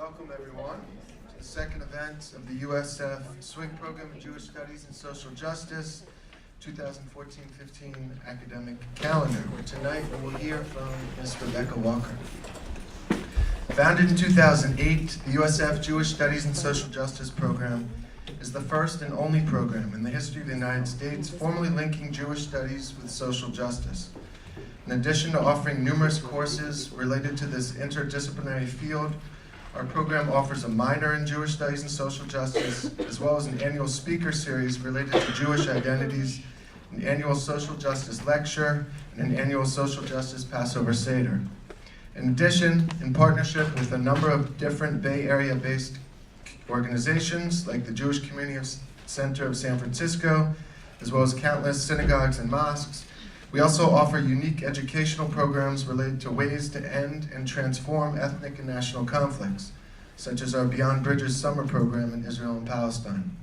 Welcome everyone to the second event of the USF Swig Program in Jewish Studies and Social Justice 2014-15 academic calendar, where tonight we will hear from Ms. Rebecca Walker. Founded in 2008, the USF Jewish Studies and Social Justice Program is the first and only program in the history of the United States formally linking Jewish studies with social justice. In addition to offering numerous courses related to this interdisciplinary field, our program offers a minor in Jewish Studies and Social Justice, as well as an annual speaker series related to Jewish identities, an annual social justice lecture, and an annual social justice Passover Seder. In addition, in partnership with a number of different Bay Area-based organizations, like the Jewish Community Center of San Francisco, as well as countless synagogues and mosques, we also offer unique educational programs related to ways to end and transform ethnic and national conflicts, such as our Beyond Bridges summer program in Israel and Palestine.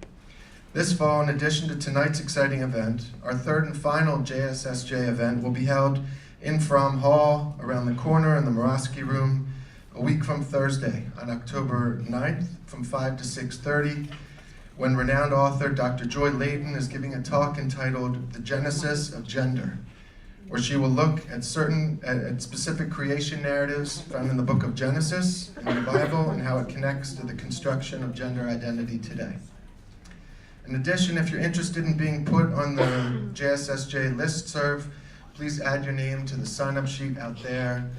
This fall, in addition to tonight's exciting event, our third and final JSSJ event will be held in Fromm Hall, around the corner in the Moravsky Room, a week from Thursday, on October 9th, from 5 to 6:30, when renowned author Dr. Joy Layton is giving a talk entitled The Genesis of Gender, where she will look at specific creation narratives found in the book of Genesis in the Bible and how it connects to the construction of gender identity today. In addition, if you're interested in being put on the JSSJ listserv, please add your name to the sign-up sheet out there.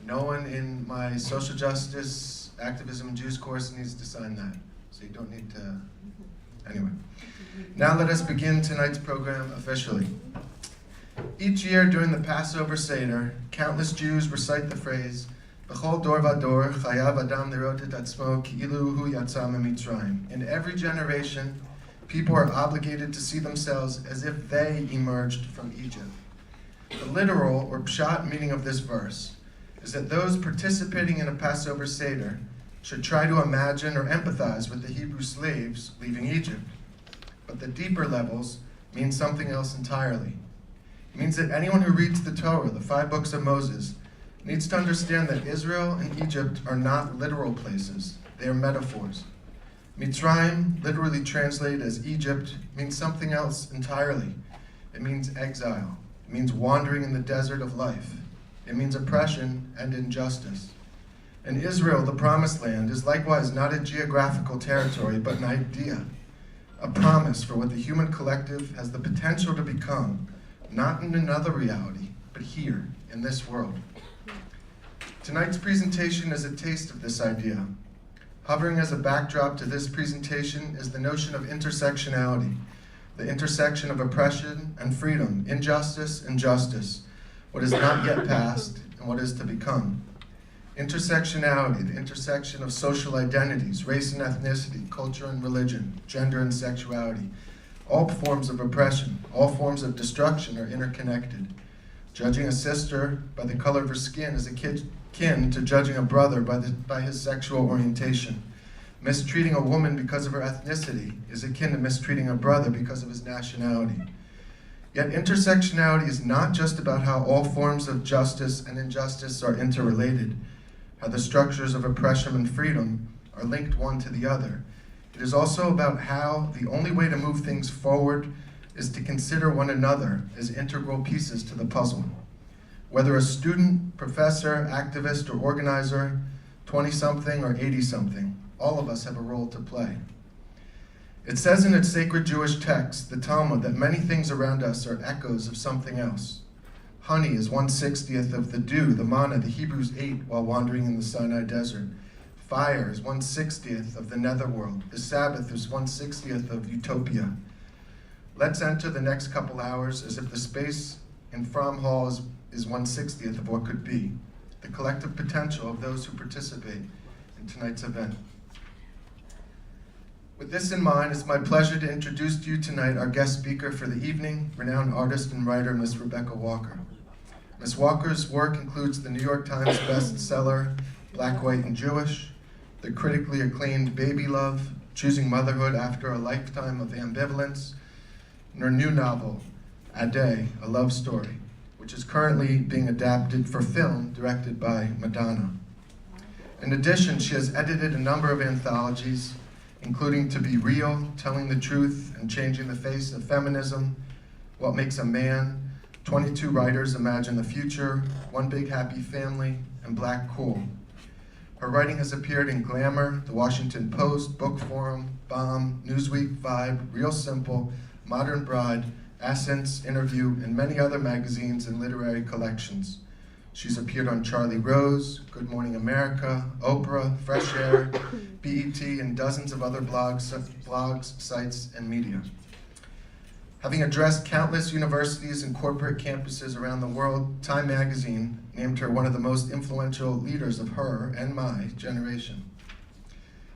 No one in my social justice, activism, and Jews course needs to sign that, so you don't need to. Anyway, now let us begin tonight's program officially. Each year during the Passover Seder, countless Jews recite the phrase, B'chol dor vador chayav adam lirot et atzmo ki'ilu hu yatsa miMitzrayim. In every generation, people are obligated to see themselves as if they emerged from Egypt. The literal or pshat meaning of this verse is that those participating in a Passover Seder should try to imagine or empathize with the Hebrew slaves leaving Egypt. But the deeper levels mean something else entirely. It means that anyone who reads the Torah, the 5 books of Moses, needs to understand that Israel and Egypt are not literal places. They are metaphors. Mitzrayim, literally translated as Egypt, means something else entirely. It means exile. It means wandering in the desert of life. It means oppression and injustice. And Israel, the promised land, is likewise not a geographical territory, but an idea, a promise for what the human collective has the potential to become, not in another reality, but here, in this world. Tonight's presentation is a taste of this idea. Hovering as a backdrop to this presentation is the notion of intersectionality, the intersection of oppression and freedom, injustice and justice, what is not yet past and what is to become. Intersectionality, the intersection of social identities, race and ethnicity, culture and religion, gender and sexuality. All forms of oppression, all forms of destruction are interconnected. Judging a sister by the color of her skin is akin to judging a brother by his sexual orientation. Mistreating a woman because of her ethnicity is akin to mistreating a brother because of his nationality. Yet intersectionality is not just about how all forms of justice and injustice are interrelated, how the structures of oppression and freedom are linked one to the other. It is also about how the only way to move things forward is to consider one another as integral pieces to the puzzle. Whether a student, professor, activist, or organizer, 20-something or 80-something, all of us have a role to play. It says in its sacred Jewish text, the Talmud, that many things around us are echoes of something else. Honey is 1/60th of the dew, the manna the Hebrews ate while wandering in the Sinai desert. Fire is 1/60th of the netherworld. The Sabbath is 1/60th of utopia. Let's enter the next couple hours as if the space in Fromm Hall is 1/60th of what could be, the collective potential of those who participate in tonight's event. With this in mind, it's my pleasure to introduce to you tonight our guest speaker for the evening, renowned artist and writer, Ms. Rebecca Walker. Ms. Walker's work includes the New York Times bestseller, Black, White, and Jewish, the critically acclaimed Baby Love, Choosing Motherhood After a Lifetime of Ambivalence, and her new novel, Ade, A Love Story, which is currently being adapted for film, directed by Madonna. In addition, she has edited a number of anthologies, including To Be Real, Telling the Truth and Changing the Face of Feminism, What Makes a Man, 22 Writers Imagine the Future, One Big Happy Family, and Black Cool. Her writing has appeared in Glamour, The Washington Post, Book Forum, Bomb, Newsweek, Vibe, Real Simple, Modern Bride, Essence, Interview, and many other magazines and literary collections. She's appeared on Charlie Rose, Good Morning America, Oprah, Fresh Air, BET, and dozens of other blogs, sites, and media. Having addressed countless universities and corporate campuses around the world, Time magazine named her one of the most influential leaders of her and my generation.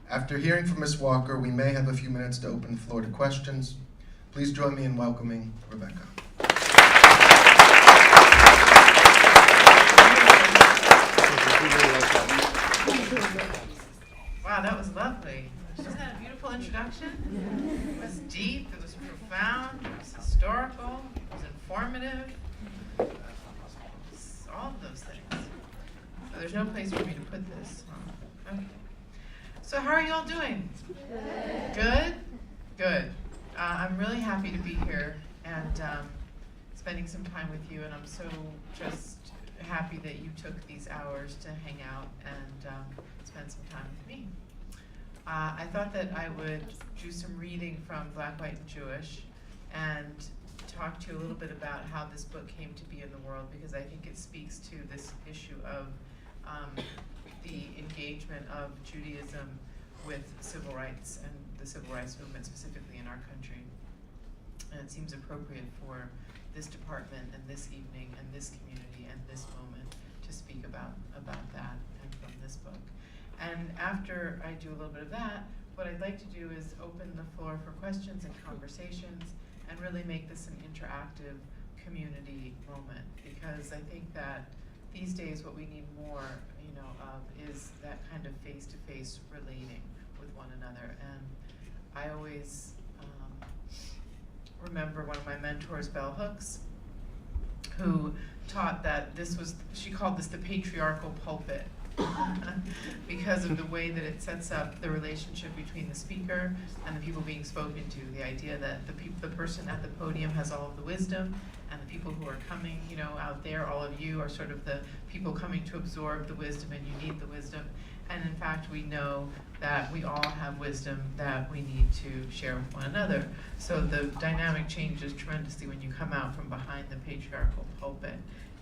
After hearing from Ms. Walker, we may have a few minutes to open the floor to questions. Please join me in welcoming Rebecca. Wow, that was lovely. Wasn't that a beautiful introduction? It was deep, it was profound, it was historical, it was informative. All of those things. So there's no place for me to put this. Okay. So how are you all doing? Good? Good. I'm really happy to be here and spending some time with you, and I'm so just happy that you took these hours to hang out and spend some time with me. I thought that I would do some reading from Black, White, and Jewish and talk to you a little bit about how this book came to be in the world, because I think it speaks to this issue of the engagement of Judaism with civil rights and the civil rights movement specifically in our country. And it seems appropriate for this department and this evening and this community and this moment to speak about that and from this book. And after I do a little bit of that, what I'd like to do is open the floor for questions and conversations and really make this an interactive community moment, because I think that these days what we need more, of is that kind of face-to-face relating with one another. And I always remember one of my mentors, Bell Hooks, who taught that she called this the patriarchal pulpit, because of the way that it sets up the relationship between the speaker and the people being spoken to. The idea that the person at the podium has all of the wisdom, and the people who are coming, out there, all of you are sort of the people coming to absorb the wisdom, and you need the wisdom. And in fact, we know that we all have wisdom that we need to share with one another. So the dynamic changes tremendously when you come out from behind the patriarchal pulpit.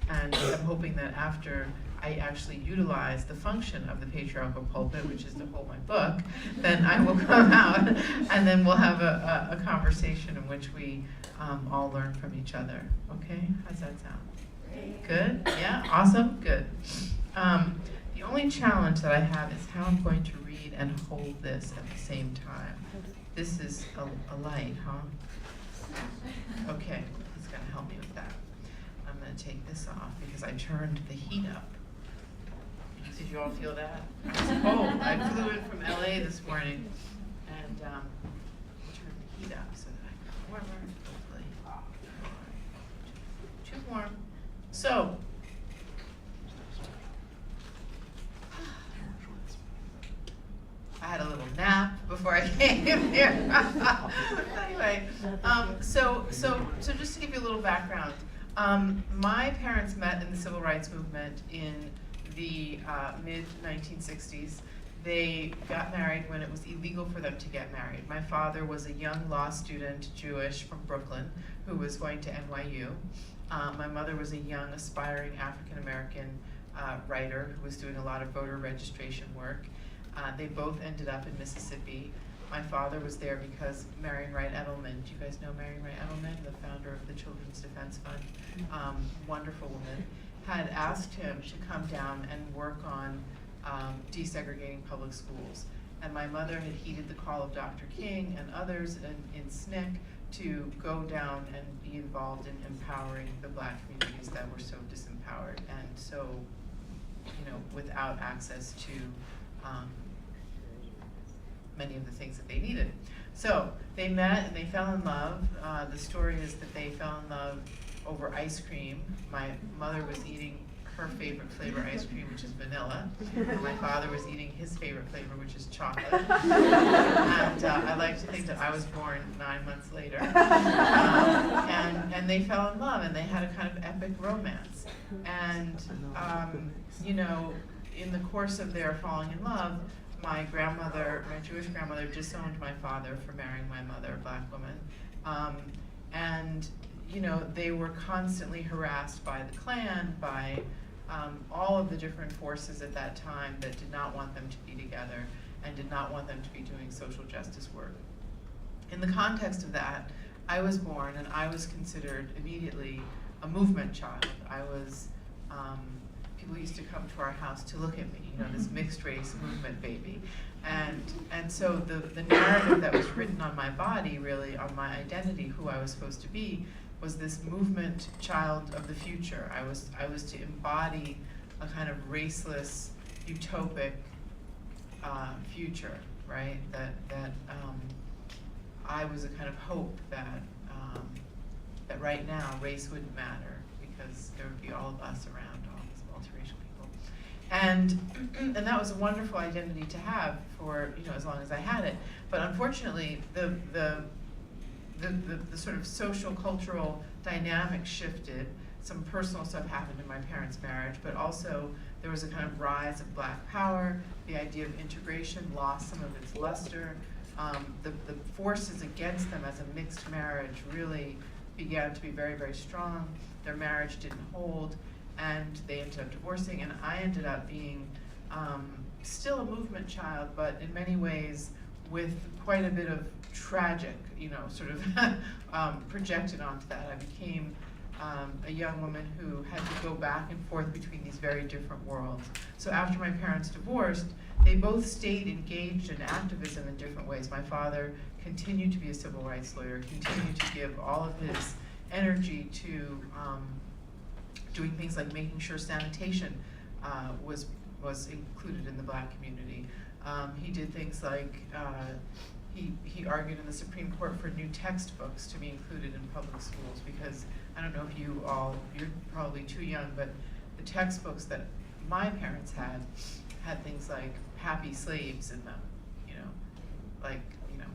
And I'm hoping that after I actually utilize the function of the patriarchal pulpit, which is to hold my book, then I will come out and then we'll have a conversation in which we all learn from each other. Okay? How's that sound? Good? Yeah? Awesome? Good. The only challenge that I have is how I'm going to read and hold this at the same time. This is a light, huh? Okay, he's going to help me with that. I'm going to take this off because I turned the heat up. Did you all feel that? It's cold. I flew in from LA this morning and turned the heat up so that I can warmer, hopefully. Too warm. So, I had a little nap before I came here. Anyway, so just to give you a little background, my parents met in the civil rights movement in the mid-1960s. They got married when it was illegal for them to get married. My father was a young law student, Jewish, from Brooklyn, who was going to NYU. My mother was a young, aspiring African-American writer who was doing a lot of voter registration work. They both ended up in Mississippi. My father was there because Marion Wright Edelman, do you guys know Marion Wright Edelman, the founder of the Children's Defense Fund, wonderful woman, had asked him to come down and work on desegregating public schools. And my mother had heeded the call of Dr. King and others in SNCC to go down and be involved in empowering the Black communities that were so disempowered and so, without access to many of the things that they needed. So they met and they fell in love. The story is that they fell in love over ice cream. My mother was eating her favorite flavor ice cream, which is vanilla. And my father was eating his favorite flavor, which is chocolate. And I like to think that I was born 9 months later. And they fell in love, and they had a kind of epic romance. And, you know, in the course of their falling in love, my grandmother, my Jewish grandmother, disowned my father for marrying my mother, a black woman. And you know, they were constantly harassed by the Klan, by all of the different forces at that time that did not want them to be together and did not want them to be doing social justice work. In the context of that, I was born and I was considered immediately a movement child. I was, people used to come to our house to look at me, you know, this mixed race movement baby. And so the narrative that was written on my body, really, on my identity, who I was supposed to be, was this movement child of the future. I was to embody a kind of raceless, utopic future, right? That I was a kind of hope that that right now race wouldn't matter because there would be all of us around, all these multiracial people, and that was a wonderful identity to have for, you know, as long as I had it. But unfortunately, the sort of social cultural dynamic shifted. Some personal stuff happened in my parents' marriage, but also there was a kind of rise of black power. The idea of integration lost some of its luster. The forces against them as a mixed marriage really began to be very, very strong. Their marriage didn't hold, and they ended up divorcing, and I ended up being still a movement child, but in many ways with quite a bit of tragic, you know, sort of projected onto that. I became a young woman who had to go back and forth between these very different worlds. So after my parents divorced, they both stayed engaged in activism in different ways. My father continued to be a civil rights lawyer, continued to give all of his energy to doing things like making sure sanitation was included in the black community. He did things like he argued in the Supreme Court for new textbooks to be included in public schools, because I don't know if you all, you're probably too young, but the textbooks that my parents had things like happy slaves in them, you know, like, you know,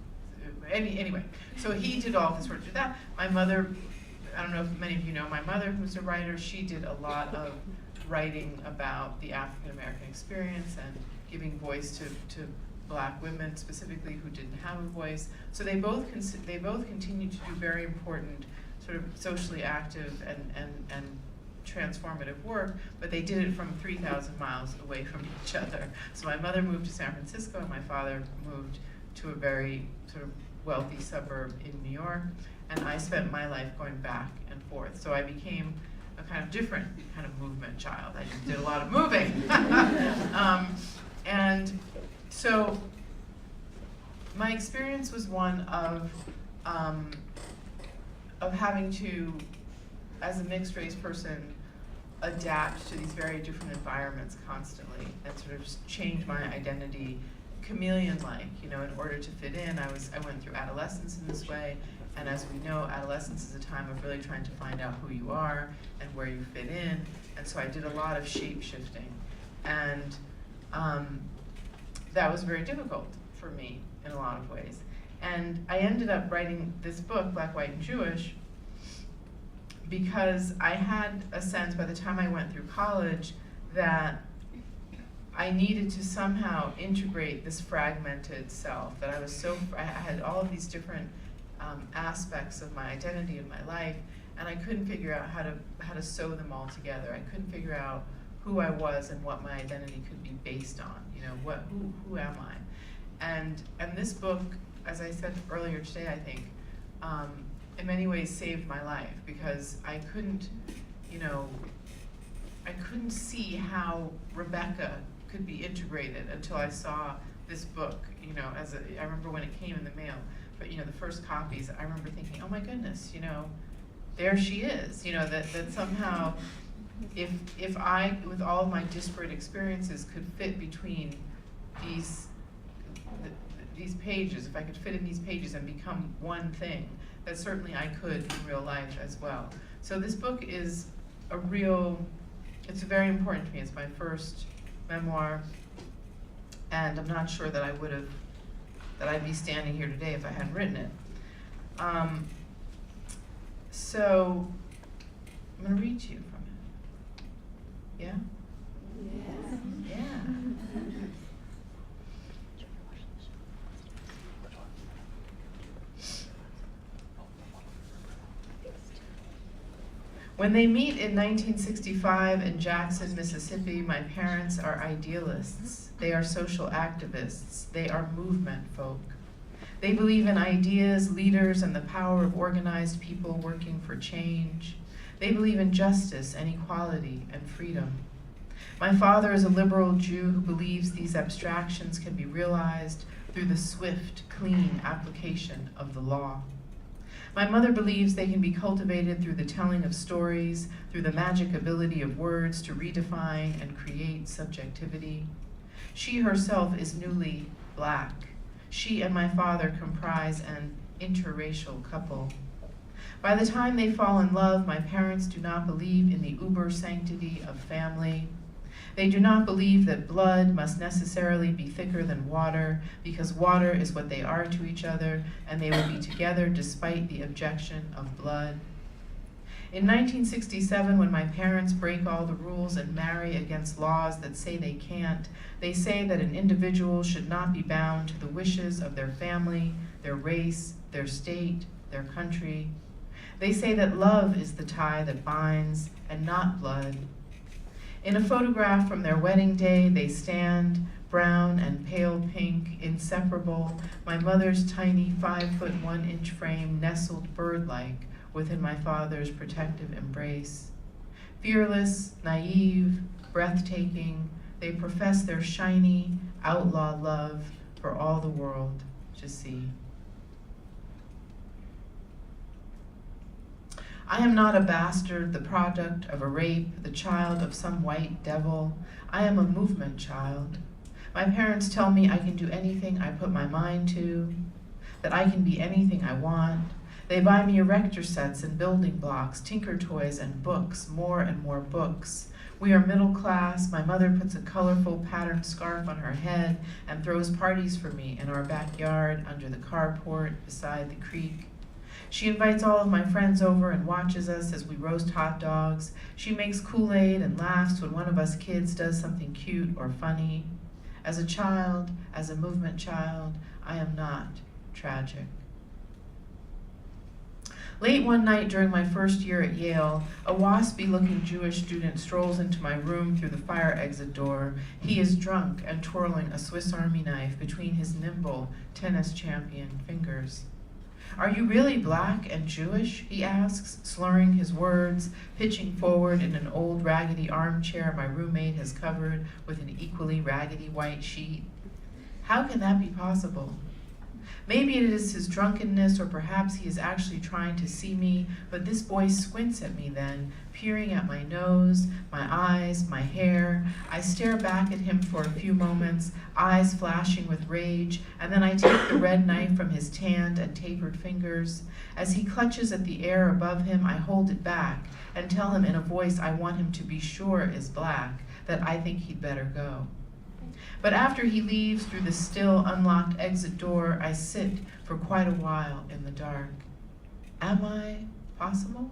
anyway. So he did all this work to do that. My mother, I don't know if many of you know my mother, who's a writer, she did a lot of writing about the African American experience and giving voice to black women specifically who didn't have a voice. So they both continued to do very important sort of socially active and transformative work, but they did it from 3,000 miles away from each other. So my mother moved to San Francisco and my father moved to a very sort of wealthy suburb in New York, and I spent my life going back and forth. So I became a kind of different kind of movement child. I just did a lot of moving. And so my experience was one of having to, as a mixed race person, adapt to these very different environments constantly and sort of just change my identity chameleon-like, you know, in order to fit in. I went through adolescence in this way, and as we know, adolescence is a time of really trying to find out who you are and where you fit in, and so I did a lot of shape-shifting, and that was very difficult for me in a lot of ways. And I ended up writing this book, Black, White, and Jewish, because I had a sense by the time I went through college that I needed to somehow integrate this fragmented self, that I had all of these different aspects of my identity in my life, and I couldn't figure out how to sew them all together. I couldn't figure out who I was and what my identity could be based on. You know, who am I? And this book, as I said earlier today, I think, in many ways saved my life, because I couldn't, you know, I couldn't see how Rebecca could be integrated until I saw this book, you know, I remember when it came in the mail, but you know, the first copies, I remember thinking, oh my goodness, you know, there she is, you know, that somehow, if I, with all of my disparate experiences, could fit between these pages, if I could fit in these pages and become one thing, that certainly I could in real life as well. So this book is a real It's very important to me. It's my first memoir, and I'm not sure that I'd be standing here today if I hadn't written it. So I'm going to read to you from it. Yeah? Yes. Yeah. When they meet in 1965 in Jackson, Mississippi, my parents are idealists. They are social activists. They are movement folk. They believe in ideas, leaders, and the power of organized people working for change. They believe in justice and equality and freedom. My father is a liberal Jew who believes these abstractions can be realized through the swift, clean application of the law. My mother believes they can be cultivated through the telling of stories, through the magic ability of words to redefine and create subjectivity. She herself is newly Black. She and my father comprise an interracial couple. By the time they fall in love, my parents do not believe in the uber sanctity of family. They do not believe that blood must necessarily be thicker than water, because water is what they are to each other, and they will be together despite the objection of blood. In 1967, when my parents break all the rules and marry against laws that say they can't, they say that an individual should not be bound to the wishes of their family, their race, their state, their country. They say that love is the tie that binds, and not blood. In a photograph from their wedding day, they stand, brown and pale pink, inseparable, my mother's tiny 5'1" frame nestled bird-like within my father's protective embrace. Fearless, naive, breathtaking, they profess their shiny, outlaw love for all the world to see. I am not a bastard, the product of a rape, the child of some white devil. I am a movement child. My parents tell me I can do anything I put my mind to, that I can be anything I want. They buy me erector sets and building blocks, tinker toys and books, more and more books. We are middle class. My mother puts a colorful patterned scarf on her head and throws parties for me in our backyard, under the carport, beside the creek. She invites all of my friends over and watches us as we roast hot dogs. She makes Kool-Aid and laughs when one of us kids does something cute or funny. As a child, as a movement child, I am not tragic. Late one night during my first year at Yale, a waspy-looking Jewish student strolls into my room through the fire exit door. He is drunk and twirling a Swiss Army knife between his nimble tennis champion fingers. "Are you really Black and Jewish?" he asks, slurring his words, pitching forward in an old raggedy armchair my roommate has covered with an equally raggedy white sheet. How can that be possible? Maybe it is his drunkenness, or perhaps he is actually trying to see me, but this boy squints at me then, peering at my nose, my eyes, my hair. I stare back at him for a few moments, eyes flashing with rage, and then I take the red knife from his tanned and tapered fingers. As he clutches at the air above him, I hold it back and tell him in a voice I want him to be sure is Black, that I think he'd better go. But after he leaves through the still unlocked exit door, I sit for quite a while in the dark. Am I possible?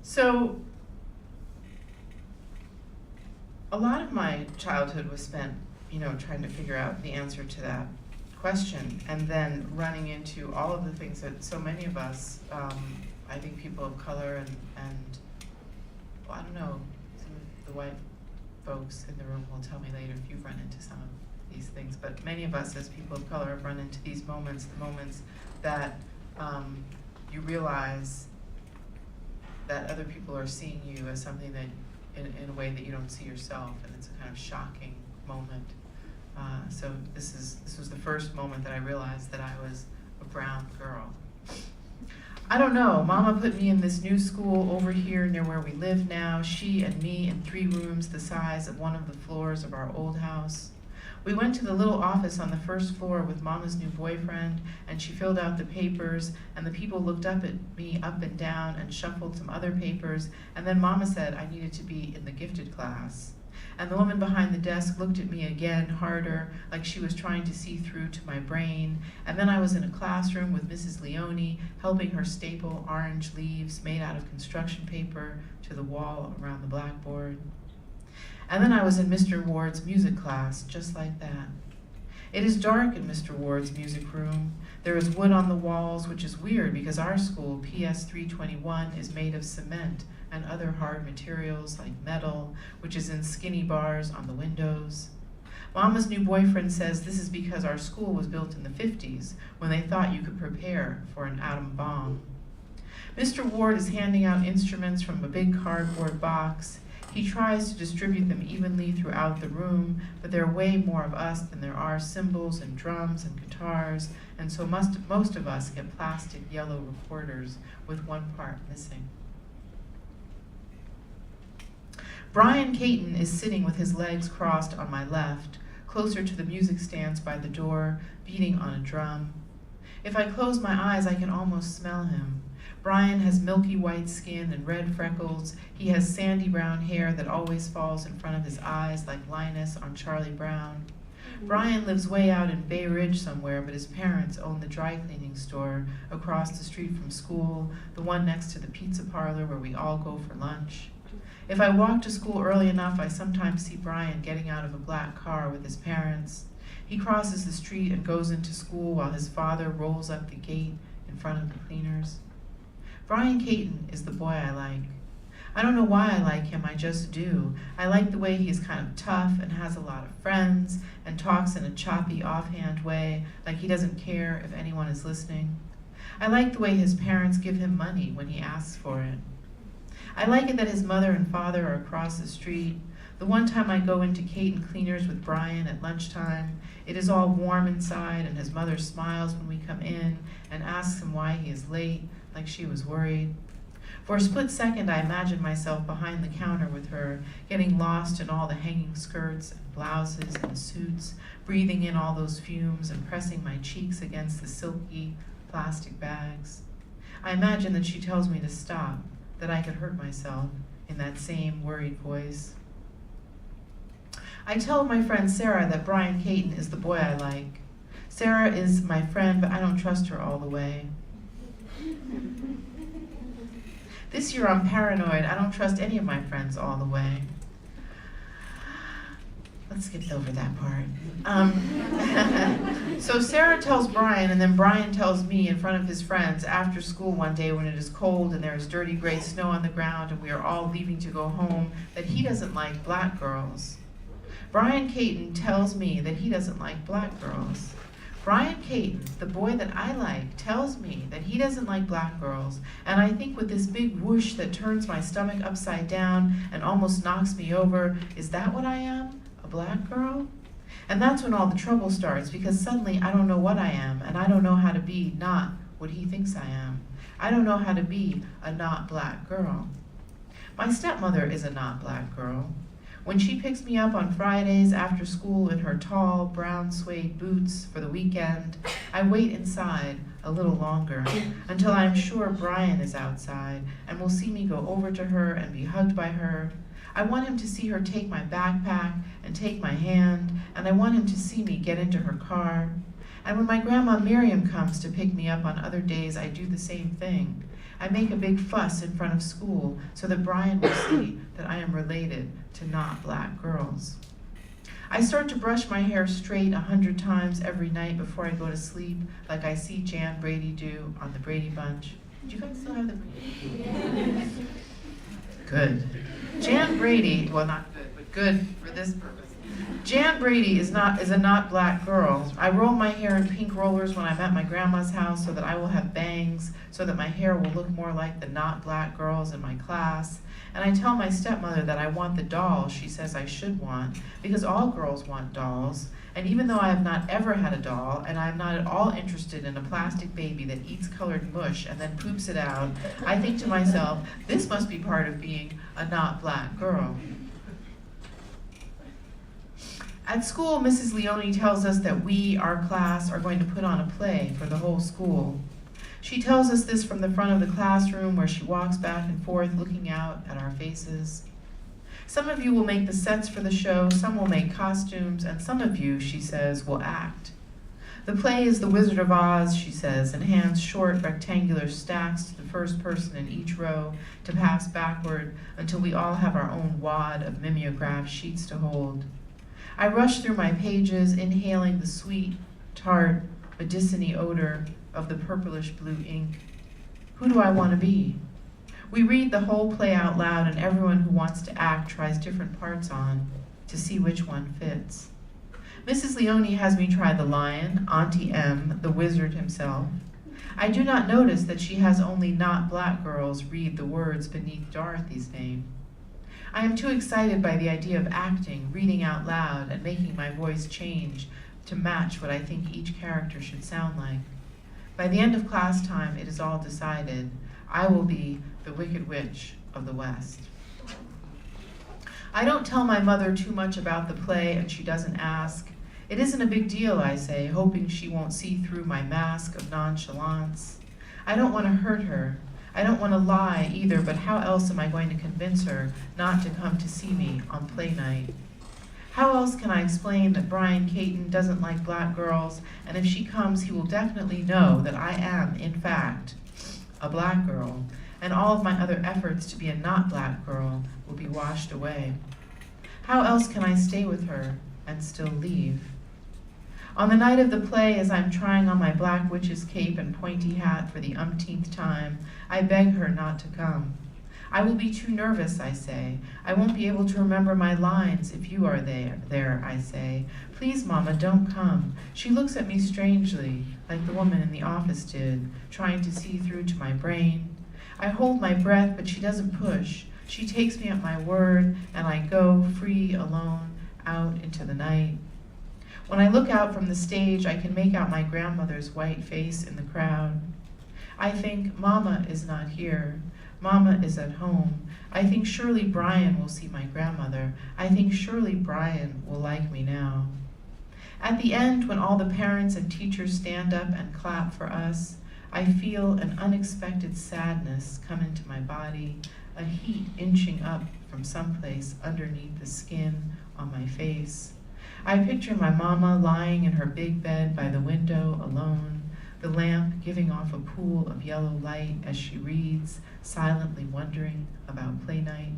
So, a lot of my childhood was spent, trying to figure out the answer to that question, and then running into all of the things that so many of us, I think people of color and well, I don't know, some of the white folks in the room will tell me later if you've run into some of these things, but many of us as people of color have run into these moments, the moments that you realize that other people are seeing you as something that in a way that you don't see yourself, and it's a kind of shocking moment. So this was the first moment that I realized that I was a brown girl. I don't know, Mama put me in this new school over here near where we live now, she and me in 3 rooms the size of one of the floors of our old house. We went to the little office on the first floor with Mama's new boyfriend, and she filled out the papers, and the people looked up at me up and down and shuffled some other papers, and then Mama said I needed to be in the gifted class. And the woman behind the desk looked at me again harder, like she was trying to see through to my brain, and then I was in a classroom with Mrs. Leone, helping her staple orange leaves made out of construction paper to the wall around the blackboard. And then I was in Mr. Ward's music class, just like that. It is dark in Mr. Ward's music room. There is wood on the walls, which is weird because our school, PS 321, is made of cement and other hard materials like metal, which is in skinny bars on the windows. Mama's new boyfriend says this is because our school was built in the 50s, when they thought you could prepare for an atom bomb. Mr. Ward is handing out instruments from a big cardboard box. He tries to distribute them evenly throughout the room, but there are way more of us than there are cymbals and drums and guitars, and so most of us get plastic yellow recorders with one part missing. Brian Caton is sitting with his legs crossed on my left, closer to the music stands by the door, beating on a drum. If I close my eyes, I can almost smell him. Brian has milky white skin and red freckles. He has sandy brown hair that always falls in front of his eyes like Linus on Charlie Brown. Brian lives way out in Bay Ridge somewhere, but his parents own the dry cleaning store across the street from school, the one next to the pizza parlor where we all go for lunch. If I walk to school early enough, I sometimes see Brian getting out of a black car with his parents. He crosses the street and goes into school while his father rolls up the gate in front of the cleaners. Brian Caton is the boy I like. I don't know why I like him, I just do. I like the way he is kind of tough and has a lot of friends and talks in a choppy, offhand way, like he doesn't care if anyone is listening. I like the way his parents give him money when he asks for it. I like it that his mother and father are across the street. The one time I go into Caton Cleaners with Brian at lunchtime, it is all warm inside and his mother smiles when we come in and asks him why he is late, like she was worried. For a split second, I imagined myself behind the counter with her, getting lost in all the hanging skirts and blouses and suits, breathing in all those fumes and pressing my cheeks against the silky plastic bags. I imagine that she tells me to stop, that I could hurt myself in that same worried voice. I tell my friend Sarah that Brian Caton is the boy I like. Sarah is my friend, but I don't trust her all the way. This year I'm paranoid. I don't trust any of my friends all the way. Let's skip over that part. So Sarah tells Brian, and then Brian tells me in front of his friends after school one day when it is cold and there is dirty gray snow on the ground and we are all leaving to go home, that he doesn't like black girls. Brian Caton tells me that he doesn't like black girls. Brian Caton, the boy that I like, tells me that he doesn't like black girls, and I think with this big whoosh that turns my stomach upside down and almost knocks me over, is that what I am? A black girl? And that's when all the trouble starts, because suddenly I don't know what I am, and I don't know how to be not what he thinks I am. I don't know how to be a not black girl. My stepmother is a not black girl. When she picks me up on Fridays after school in her tall brown suede boots for the weekend, I wait inside a little longer until I'm sure Brian is outside and will see me go over to her and be hugged by her. I want him to see her take my backpack and take my hand, and I want him to see me get into her car. And when my grandma Miriam comes to pick me up on other days, I do the same thing. I make a big fuss in front of school so that Brian will see that I am related to not black girls. I start to brush my hair straight 100 times every night before I go to sleep, like I see Jan Brady do on the Brady Bunch. Do you guys still have the Brady? Good. Jan Brady, well, not good, but good for this purpose. Jan Brady is a not black girl. I roll my hair in pink rollers when I'm at my grandma's house so that I will have bangs, so that my hair will look more like the not black girls in my class. And I tell my stepmother that I want the doll she says I should want, because all girls want dolls. And even though I have not ever had a doll, and I am not at all interested in a plastic baby that eats colored mush and then poops it out, I think to myself, this must be part of being a not black girl. At school, Mrs. Leone tells us that we, our class, are going to put on a play for the whole school. She tells us this from the front of the classroom where she walks back and forth looking out at our faces. Some of you will make the sets for the show, some will make costumes, and some of you, she says, will act. The play is The Wizard of Oz, she says, and hands short rectangular stacks to the first person in each row to pass backward until we all have our own wad of mimeograph sheets to hold. I rush through my pages, inhaling the sweet, tart, medicine-y odor of the purplish blue ink. Who do I want to be? We read the whole play out loud, and everyone who wants to act tries different parts on to see which one fits. Mrs. Leone has me try the lion, Auntie M, the wizard himself. I do not notice that she has only not black girls read the words beneath Dorothy's name. I am too excited by the idea of acting, reading out loud, and making my voice change to match what I think each character should sound like. By the end of class time, it is all decided. I will be the Wicked Witch of the West. I don't tell my mother too much about the play, and she doesn't ask. It isn't a big deal, I say, hoping she won't see through my mask of nonchalance. I don't want to hurt her. I don't want to lie either, but how else am I going to convince her not to come to see me on play night? How else can I explain that Brian Caton doesn't like black girls, and if she comes, he will definitely know that I am, in fact, a black girl, and all of my other efforts to be a not black girl will be washed away? How else can I stay with her and still leave? On the night of the play, as I'm trying on my black witch's cape and pointy hat for the umpteenth time, I beg her not to come. I will be too nervous, I say. I won't be able to remember my lines if you are there, I say. Please, Mama, don't come. She looks at me strangely, like the woman in the office did, trying to see through to my brain. I hold my breath, but she doesn't push. She takes me at my word, and I go, free, alone, out into the night. When I look out from the stage, I can make out my grandmother's white face in the crowd. I think, Mama is not here. Mama is at home. I think surely Brian will see my grandmother. I think surely Brian will like me now. At the end, when all the parents and teachers stand up and clap for us, I feel an unexpected sadness come into my body, a heat inching up from someplace underneath the skin on my face. I picture my mama lying in her big bed by the window alone, the lamp giving off a pool of yellow light as she reads, silently wondering about play night.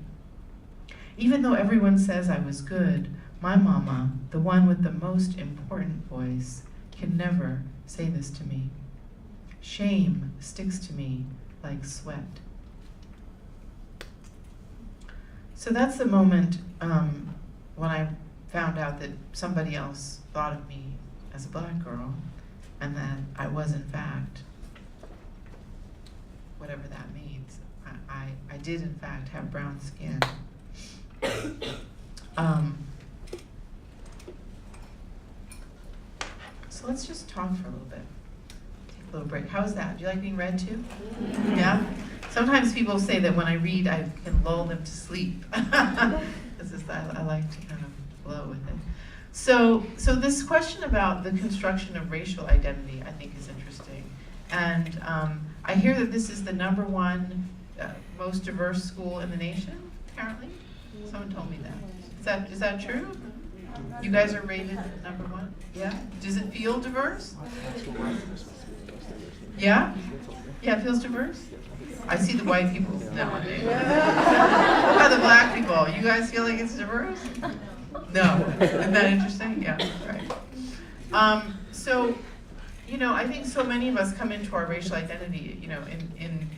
Even though everyone says I was good, my mama, the one with the most important voice, can never say this to me. Shame sticks to me like sweat. So that's the moment when I found out that somebody else thought of me as a black girl, and that I was in fact, whatever that means. I did in fact have brown skin. So let's just talk for a little bit. Take a little break. How's that? Do you like being read too? Yeah? Sometimes people say that when I read, I can lull them to sleep. I like to kind of flow with it. So this question about the construction of racial identity, I think, is interesting. And I hear that this is the #1 most diverse school in the nation, apparently. Someone told me that. Is that true? You guys are rated #1? Yeah? Does it feel diverse? Yeah? Yeah, it feels diverse? I see the white people. No. What about the black people? You guys feel like it's diverse? No. Isn't that interesting? Yeah, right. So, I think so many of us come into our racial identity, in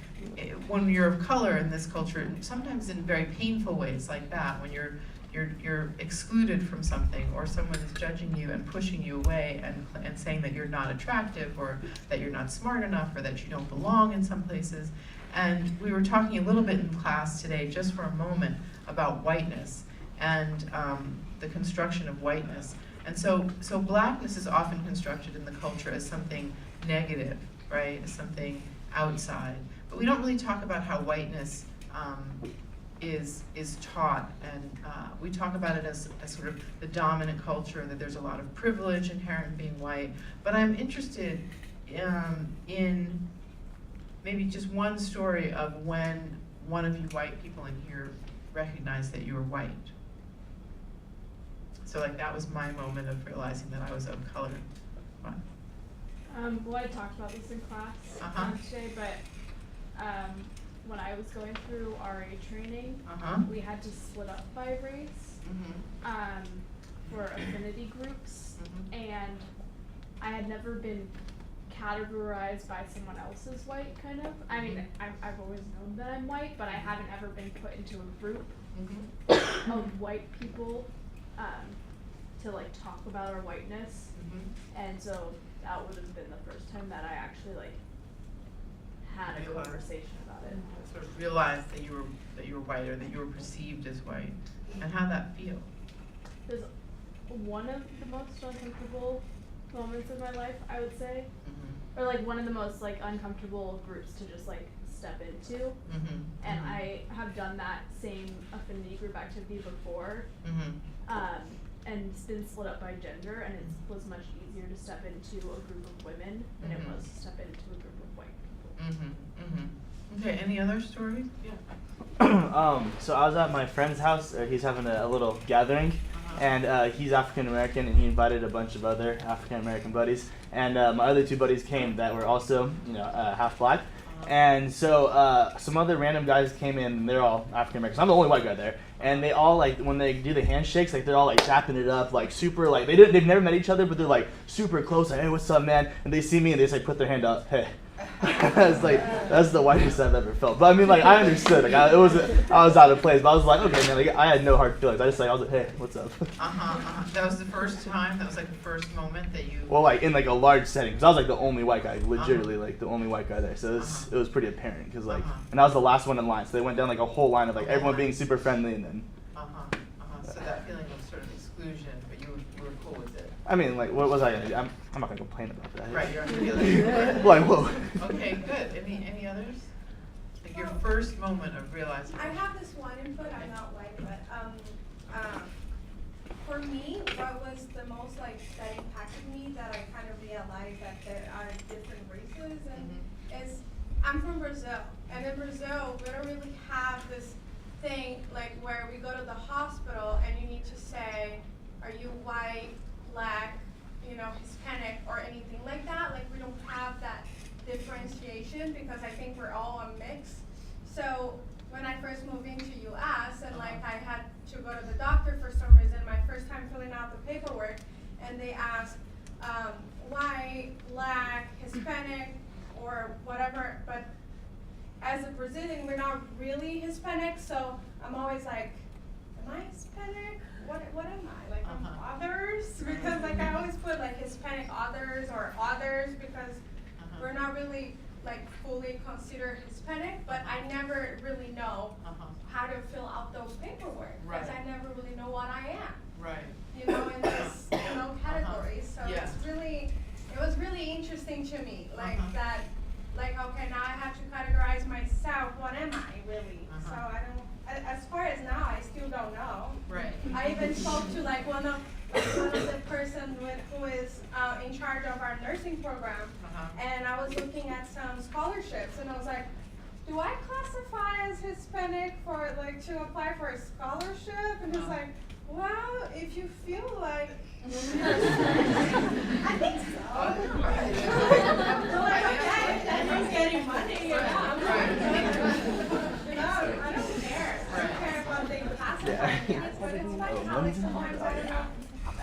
when you're of color in this culture, sometimes in very painful ways like that, when you're excluded from something, or someone is judging you and pushing you away and saying that you're not attractive, or that you're not smart enough, or that you don't belong in some places. And we were talking a little bit in class today, just for a moment, about whiteness and the construction of whiteness. And so blackness is often constructed in the culture as something negative, right? As something outside. But we don't really talk about how whiteness is taught, and we talk about it as sort of the dominant culture, that there's a lot of privilege inherent in being white. But I'm interested in maybe just one story of when one of you white people in here recognized that you were white. So like that was my moment of realizing that I was of color. What? Well, I talked about this in class today, but when I was going through RA training, we had to split up by race for affinity groups, and I had never been categorized by someone else as white, kind of. I mean, I've always known that I'm white, but I haven't ever been put into a group of white people to like talk about our whiteness, and so that would have been the first time that I actually like had a conversation about it. Sort of realized that you were white, or that you were perceived as white, and how'd that feel? It was one of the most uncomfortable moments of my life, I would say, or like one of the most like uncomfortable groups to just like step into. And I have done that same affinity group activity before, and it's been split up by gender, and it was much easier to step into a group of women than it was to step into a group of white people. Okay, any other stories? Yeah. So I was at my friend's house. He's having a little gathering, and he's African American, and he invited a bunch of other African American buddies. And my other two buddies came that were also, half black. And so some other random guys came in, and they're all African American. So I'm the only white guy there. And they all, like, when they do the handshakes, like, they're all, like, dapping it up, like, super, like, they've never met each other, but they're, like, super close, like, hey, what's up, man? And they see me, and they just, like, put their hand up, hey. It's like, that's the whitest I've ever felt. But I mean, like, I understood. Like, I was out of place, but I was like, okay, man. Like, I had no hard feelings. I was like, hey, what's up? That was the first time. That was like the first moment that you. Well, like in like a large setting, because I was like the only white guy, legitimately like the only white guy there. So it was pretty apparent, because like, and I was the last one in line. So they went down like a whole line of like everyone being super friendly, and then. So that feeling of sort of exclusion, but you were cool with it. I mean, like, what was I gonna do? I'm not gonna complain about that. Right, you're feeling. Like, whoa. Okay, good. Any others? Like your first moment of realizing. I have this one input. I'm not white, but for me, what was the most like that impacted me, that I kind of realized that there are different races, and is I'm from Brazil, and in Brazil we don't really have this thing like where we go to the hospital and you need to say, are you white, black, Hispanic, or anything like that. Like, we don't have that differentiation, because I think we're all a mix. So when I first moved into US, and like I had to go to the doctor for some reason, my first time filling out the paperwork, and they asked white, black, Hispanic, or whatever, but as a Brazilian, we're not really Hispanic, so I'm always like, am I Hispanic? What am I? Like, I'm others? Because like I always put like Hispanic others or others, because we're not really like fully considered Hispanic, but I never really know how to fill out those paperwork, because I never really know what I am. Right. In this categories. So it was really interesting to me, like that. Like, okay, now I have to categorize myself. What am I really? So I don't. As far as now, I still don't know. Right. I even spoke to like one of the person who is in charge of our nursing program, and I was looking at some scholarships, and I was like, do I classify as Hispanic for like to apply for a scholarship? And he's like, well, if you feel like. I think so. Like, okay, that means getting money. I don't care. I don't care about they classify me as, but it's funny how like sometimes I don't know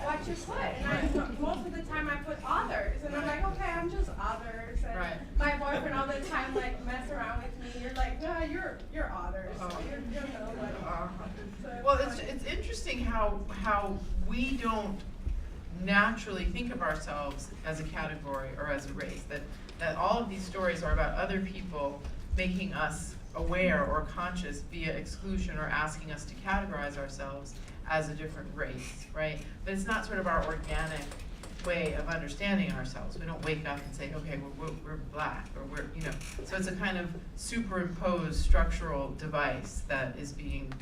what you put. And most of the time I put others, and I'm like, okay, I'm just others. And my boyfriend all the time like mess around with me. You're like, no, you're others. You're nobody. Well, it's interesting how we don't naturally think of ourselves as a category or as a race. That all of these stories are about other people making us aware or conscious via exclusion or asking us to categorize ourselves as a different race, right? But it's not sort of our organic way of understanding ourselves. We don't wake up and say, okay, we're black, or we're, you know. So it's a kind of superimposed structural device that is being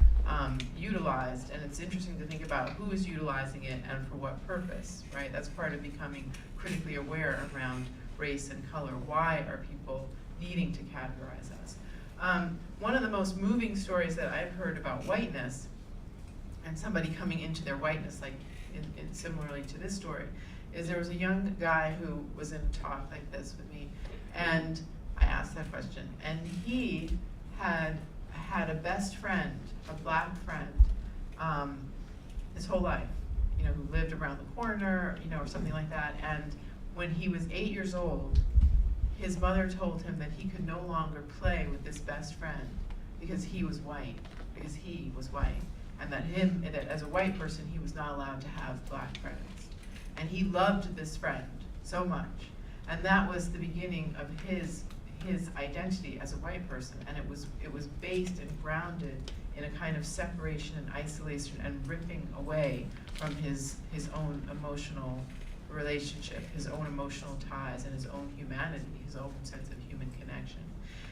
utilized, and it's interesting to think about who is utilizing it and for what purpose, right? That's part of becoming critically aware around race and color. Why are people needing to categorize us? One of the most moving stories that I've heard about whiteness, and somebody coming into their whiteness, like in similarly to this story, is there was a young guy who was in a talk like this with me, and I asked that question, and he had a best friend, a black friend, his whole life, you know, who lived around the corner, you know, or something like that, and when he was 8 years old, his mother told him that he could no longer play with this best friend because he was white, and that as a white person, he was not allowed to have black friends. And he loved this friend so much. And that was the beginning of his identity as a white person. And it was based and grounded in a kind of separation and isolation and ripping away from his own emotional relationship, his own emotional ties, and his own humanity, his own sense of human connection.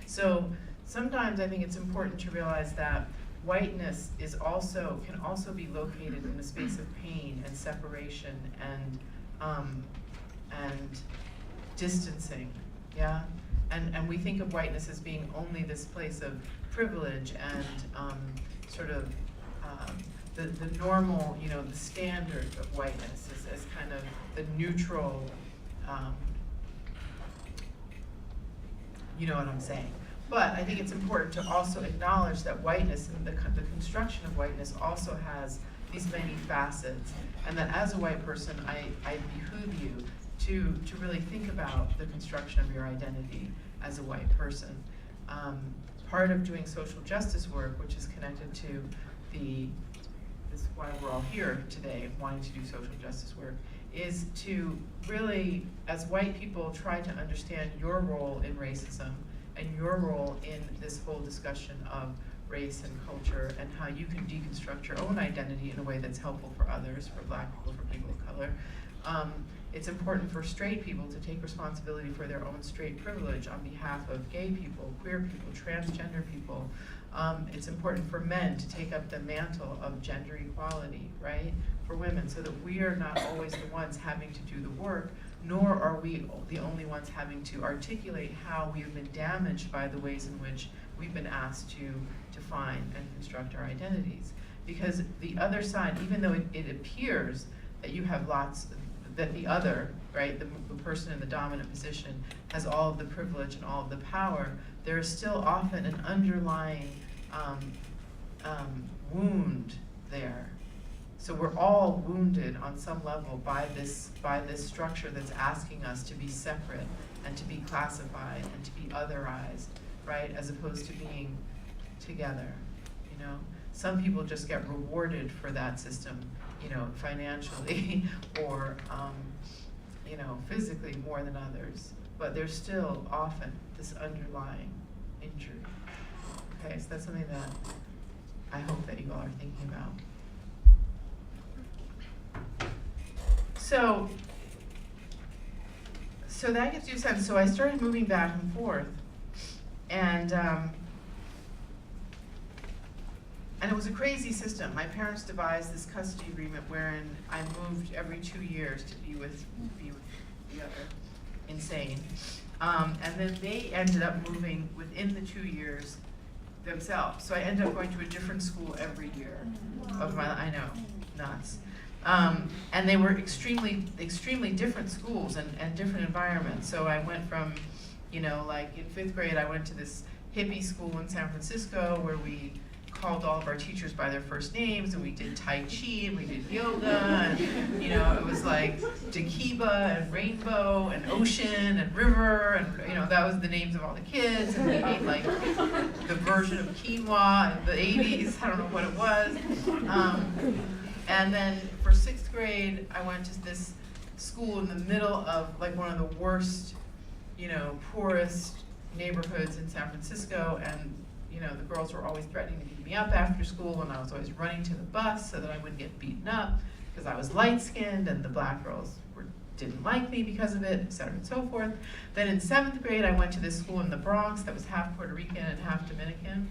So sometimes I think it's important to realize that whiteness can also be located in a space of pain and separation and distancing, yeah? And we think of whiteness as being only this place of privilege and sort of the normal, you know, the standard of whiteness as kind of the neutral, you know what I'm saying. But I think it's important to also acknowledge that whiteness and the construction of whiteness also has these many facets, and that as a white person, I behoove you to really think about the construction of your identity as a white person. Part of doing social justice work, which is connected to this is why we're all here today, wanting to do social justice work, is to really, as white people, try to understand your role in racism and your role in this whole discussion of race and culture, and how you can deconstruct your own identity in a way that's helpful for others, for black people, for people of color. It's important for straight people to take responsibility for their own straight privilege on behalf of gay people, queer people, transgender people. It's important for men to take up the mantle of gender equality, right, for women, so that we are not always the ones having to do the work, nor are we the only ones having to articulate how we have been damaged by the ways in which we've been asked to define and construct our identities. Because the other side, even though it appears that you have that the other, right, the person in the dominant position has all of the privilege and all of the power, there is still often an underlying wound there. So we're all wounded on some level by this structure that's asking us to be separate and to be classified and to be otherized, right, as opposed to being together, you know? Some people just get rewarded for that system, you know, financially or, you know, physically more than others. But there's still often this underlying injury. Okay, so that's something that I hope that you all are thinking about. So that gives you a sense. So I started moving back and forth, and it was a crazy system. My parents devised this custody agreement wherein I moved every 2 years to be with the other insane, and then they ended up moving within the 2 years themselves. So I ended up going to a different school every year of my life. I know, nuts. And they were extremely, extremely different schools and different environments. So I went from, you know, like in 5th grade, I went to this hippie school in San Francisco where we called all of our teachers by their first names, and we did Tai Chi, and we did yoga, and, you know, it was like Dakiba, and Rainbow, and Ocean, and River, and, you know, that was the names of all the kids, and we ate like the version of quinoa in the 80s, I don't know what it was. And then for 6th grade, I went to this school in the middle of like one of the worst, you know, poorest neighborhoods in San Francisco, and, you know, the girls were always threatening to beat me up after school, and I was always running to the bus so that I wouldn't get beaten up because I was light-skinned, and the black girls didn't like me because of it, et cetera and so forth. Then in 7th grade, I went to this school in the Bronx that was half Puerto Rican and half Dominican.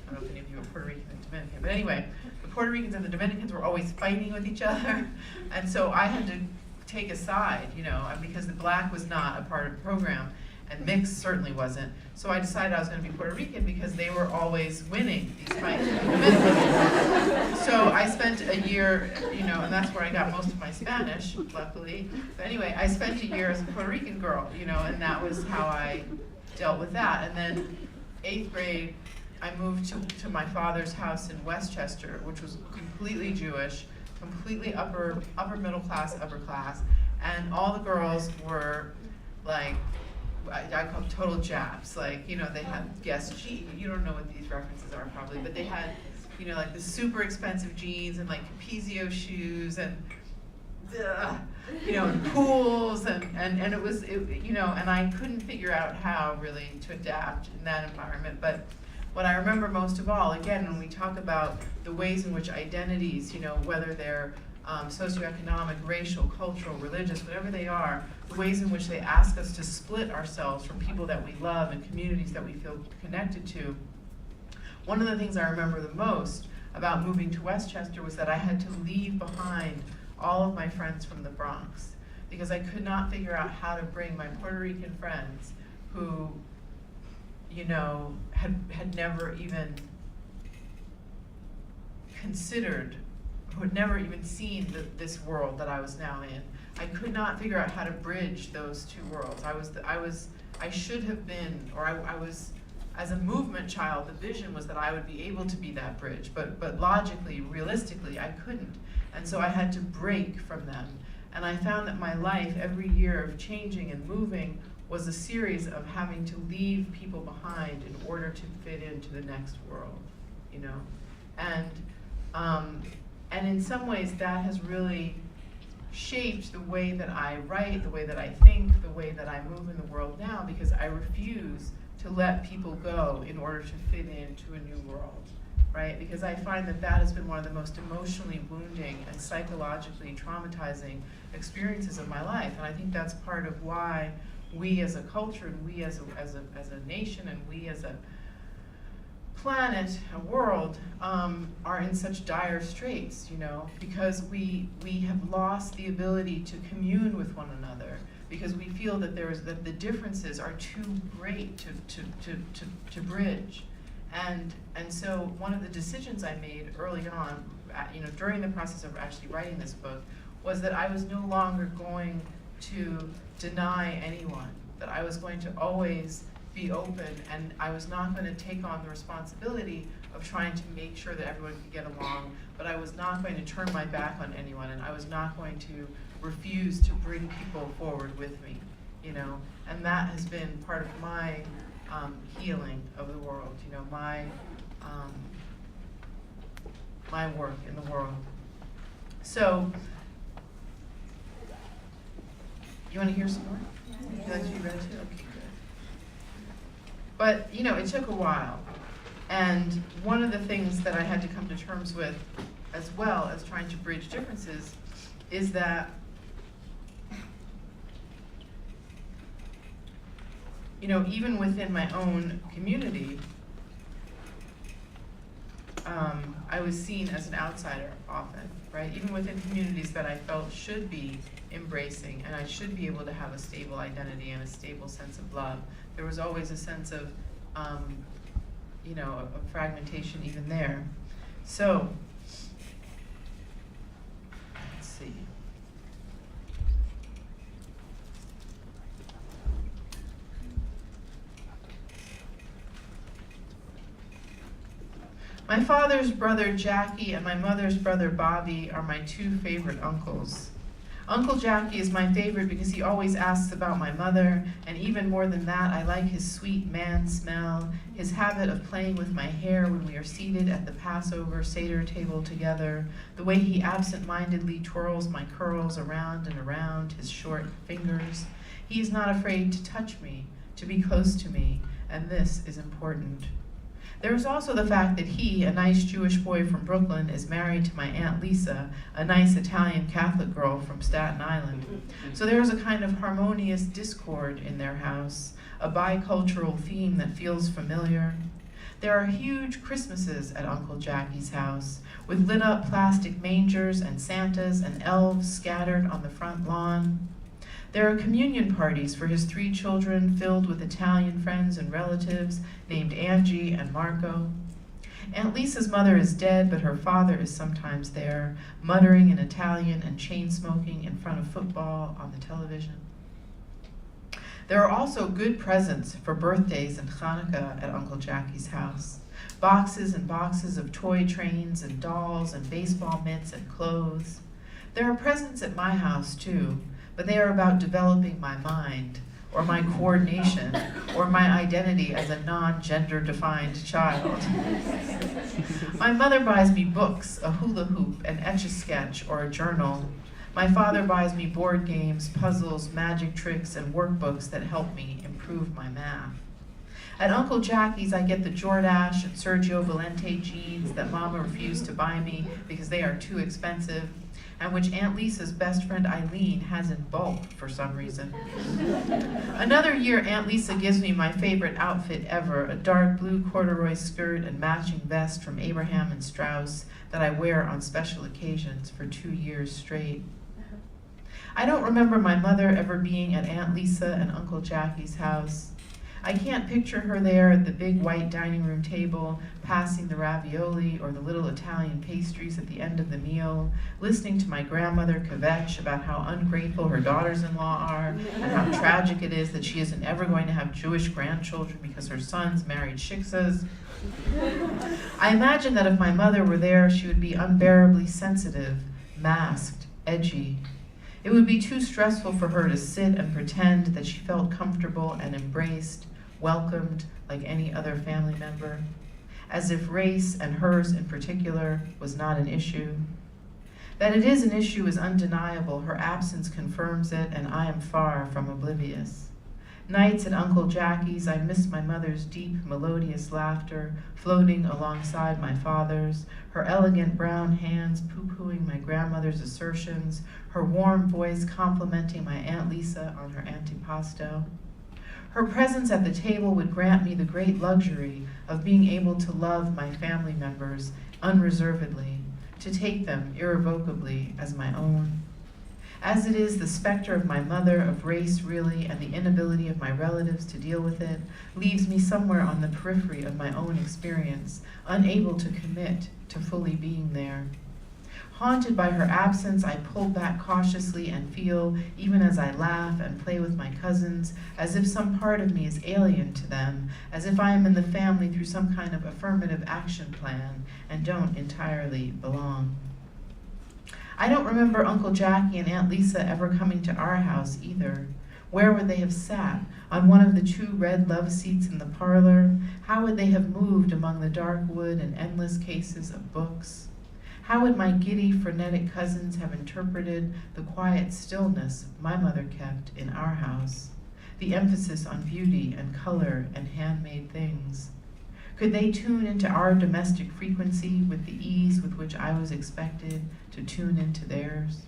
I don't know if any of you are Puerto Rican and Dominican, but anyway, the Puerto Ricans and the Dominicans were always fighting with each other, and so I had to take a side, you know, because the black was not a part of the program, and mixed certainly wasn't. So I decided I was going to be Puerto Rican because they were always winning these fights. So I spent a year, you know, and that's where I got most of my Spanish, luckily. But anyway, I spent a year as a Puerto Rican girl, you know, and that was how I dealt with that. And then 8th grade, I moved to my father's house in Westchester, which was completely Jewish, completely upper middle class, upper class, and all the girls were like, I call them total Japs. Like, you know, they had Guess jeans. You don't know what these references are probably, but they had, you know, like the super expensive jeans and like Capezio shoes and, you know, and pools and it was, you know, and I couldn't figure out how really to adapt in that environment. But what I remember most of all, again, when we talk about the ways in which identities, you know, whether they're socioeconomic, racial, cultural, religious, whatever they are, the ways in which they ask us to split ourselves from people that we love and communities that we feel connected to. One of the things I remember the most about moving to Westchester was that I had to leave behind all of my friends from the Bronx because I could not figure out how to bring my Puerto Rican friends who, you know, had never even considered, who had never even seen this world that I was now in. I could not figure out how to bridge those two worlds. I should have been, or I was, as a movement child, the vision was that I would be able to be that bridge, but logically, realistically, I couldn't. And so I had to break from them. And I found that my life, every year of changing and moving, was a series of having to leave people behind in order to fit into the next world, you know? And in some ways that has really shaped the way that I write, the way that I think, the way that I move in the world now, because I refuse to let people go in order to fit into a new world, right? Because I find that that has been one of the most emotionally wounding and psychologically traumatizing experiences of my life. And I think that's part of why we as a culture, and we as a nation, and we as a planet, a world, are in such dire straits, you know, because we have lost the ability to commune with one another, because we feel that that the differences are too great to bridge. And so one of the decisions I made early on, you know, during the process of actually writing this book, was that I was no longer going to deny anyone, that I was going to always be open, and I was not going to take on the responsibility of trying to make sure that everyone could get along, but I was not going to turn my back on anyone, and I was not going to refuse to bring people forward with me, you know, and that has been part of my healing of the world, you know, my work in the world. So, you want to hear some more? Yeah. You like to be read too? Okay, good. But, you know, it took a while. And one of the things that I had to come to terms with, as well as trying to bridge differences, is that, you know, even within my own community, I was seen as an outsider often, right? Even within communities that I felt should be embracing, and I should be able to have a stable identity and a stable sense of love. There was always a sense of, you know, of fragmentation even there. So, let's see. My father's brother Jackie and my mother's brother Bobby are my two favorite uncles. Uncle Jackie is my favorite because he always asks about my mother, and even more than that, I like his sweet man smell, his habit of playing with my hair when we are seated at the Passover Seder table together, the way he absent-mindedly twirls my curls around and around his short fingers. He is not afraid to touch me, to be close to me, and this is important. There is also the fact that he, a nice Jewish boy from Brooklyn, is married to my Aunt Lisa, a nice Italian Catholic girl from Staten Island. So there is a kind of harmonious discord in their house, a bicultural theme that feels familiar. There are huge Christmases at Uncle Jackie's house, with lit up plastic mangers and Santas and elves scattered on the front lawn. There are communion parties for his 3 children filled with Italian friends and relatives named Angie and Marco. Aunt Lisa's mother is dead, but her father is sometimes there, muttering in Italian and chain-smoking in front of football on the television. There are also good presents for birthdays and Hanukkah at Uncle Jackie's house. Boxes and boxes of toy trains and dolls and baseball mitts and clothes. There are presents at my house too, but they are about developing my mind, or my coordination, or my identity as a non-gender defined child. My mother buys me books, a hula hoop, an Etch-a-Sketch, or a journal. My father buys me board games, puzzles, magic tricks, and workbooks that help me improve my math. At Uncle Jackie's, I get the Jordache and Sergio Valente jeans that Mama refused to buy me because they are too expensive, and which Aunt Lisa's best friend Eileen has in bulk for some reason. Another year, Aunt Lisa gives me my favorite outfit ever, a dark blue corduroy skirt and matching vest from Abraham and Strauss that I wear on special occasions for 2 years straight. I don't remember my mother ever being at Aunt Lisa and Uncle Jackie's house. I can't picture her there at the big white dining room table, passing the ravioli or the little Italian pastries at the end of the meal, listening to my grandmother kvetch about how ungrateful her daughters-in-law are, and how tragic it is that she isn't ever going to have Jewish grandchildren because her sons married shiksas. I imagine that if my mother were there, she would be unbearably sensitive, masked, edgy. It would be too stressful for her to sit and pretend that she felt comfortable and embraced, welcomed like any other family member, as if race, and hers in particular, was not an issue. That it is an issue is undeniable. Her absence confirms it, and I am far from oblivious. Nights at Uncle Jackie's, I miss my mother's deep, melodious laughter floating alongside my father's, her elegant brown hands poo-pooing my grandmother's assertions, her warm voice complimenting my Aunt Lisa on her antipasto. Her presence at the table would grant me the great luxury of being able to love my family members unreservedly, to take them irrevocably as my own. As it is, the specter of my mother, of race really, and the inability of my relatives to deal with it, leaves me somewhere on the periphery of my own experience, unable to commit to fully being there. Haunted by her absence, I pull back cautiously and feel, even as I laugh and play with my cousins, as if some part of me is alien to them, as if I am in the family through some kind of affirmative action plan and don't entirely belong. I don't remember Uncle Jackie and Aunt Lisa ever coming to our house either. Where would they have sat? On one of the 2 red love seats in the parlor? How would they have moved among the dark wood and endless cases of books? How would my giddy, frenetic cousins have interpreted the quiet stillness my mother kept in our house? The emphasis on beauty and color and handmade things? Could they tune into our domestic frequency with the ease with which I was expected to tune into theirs?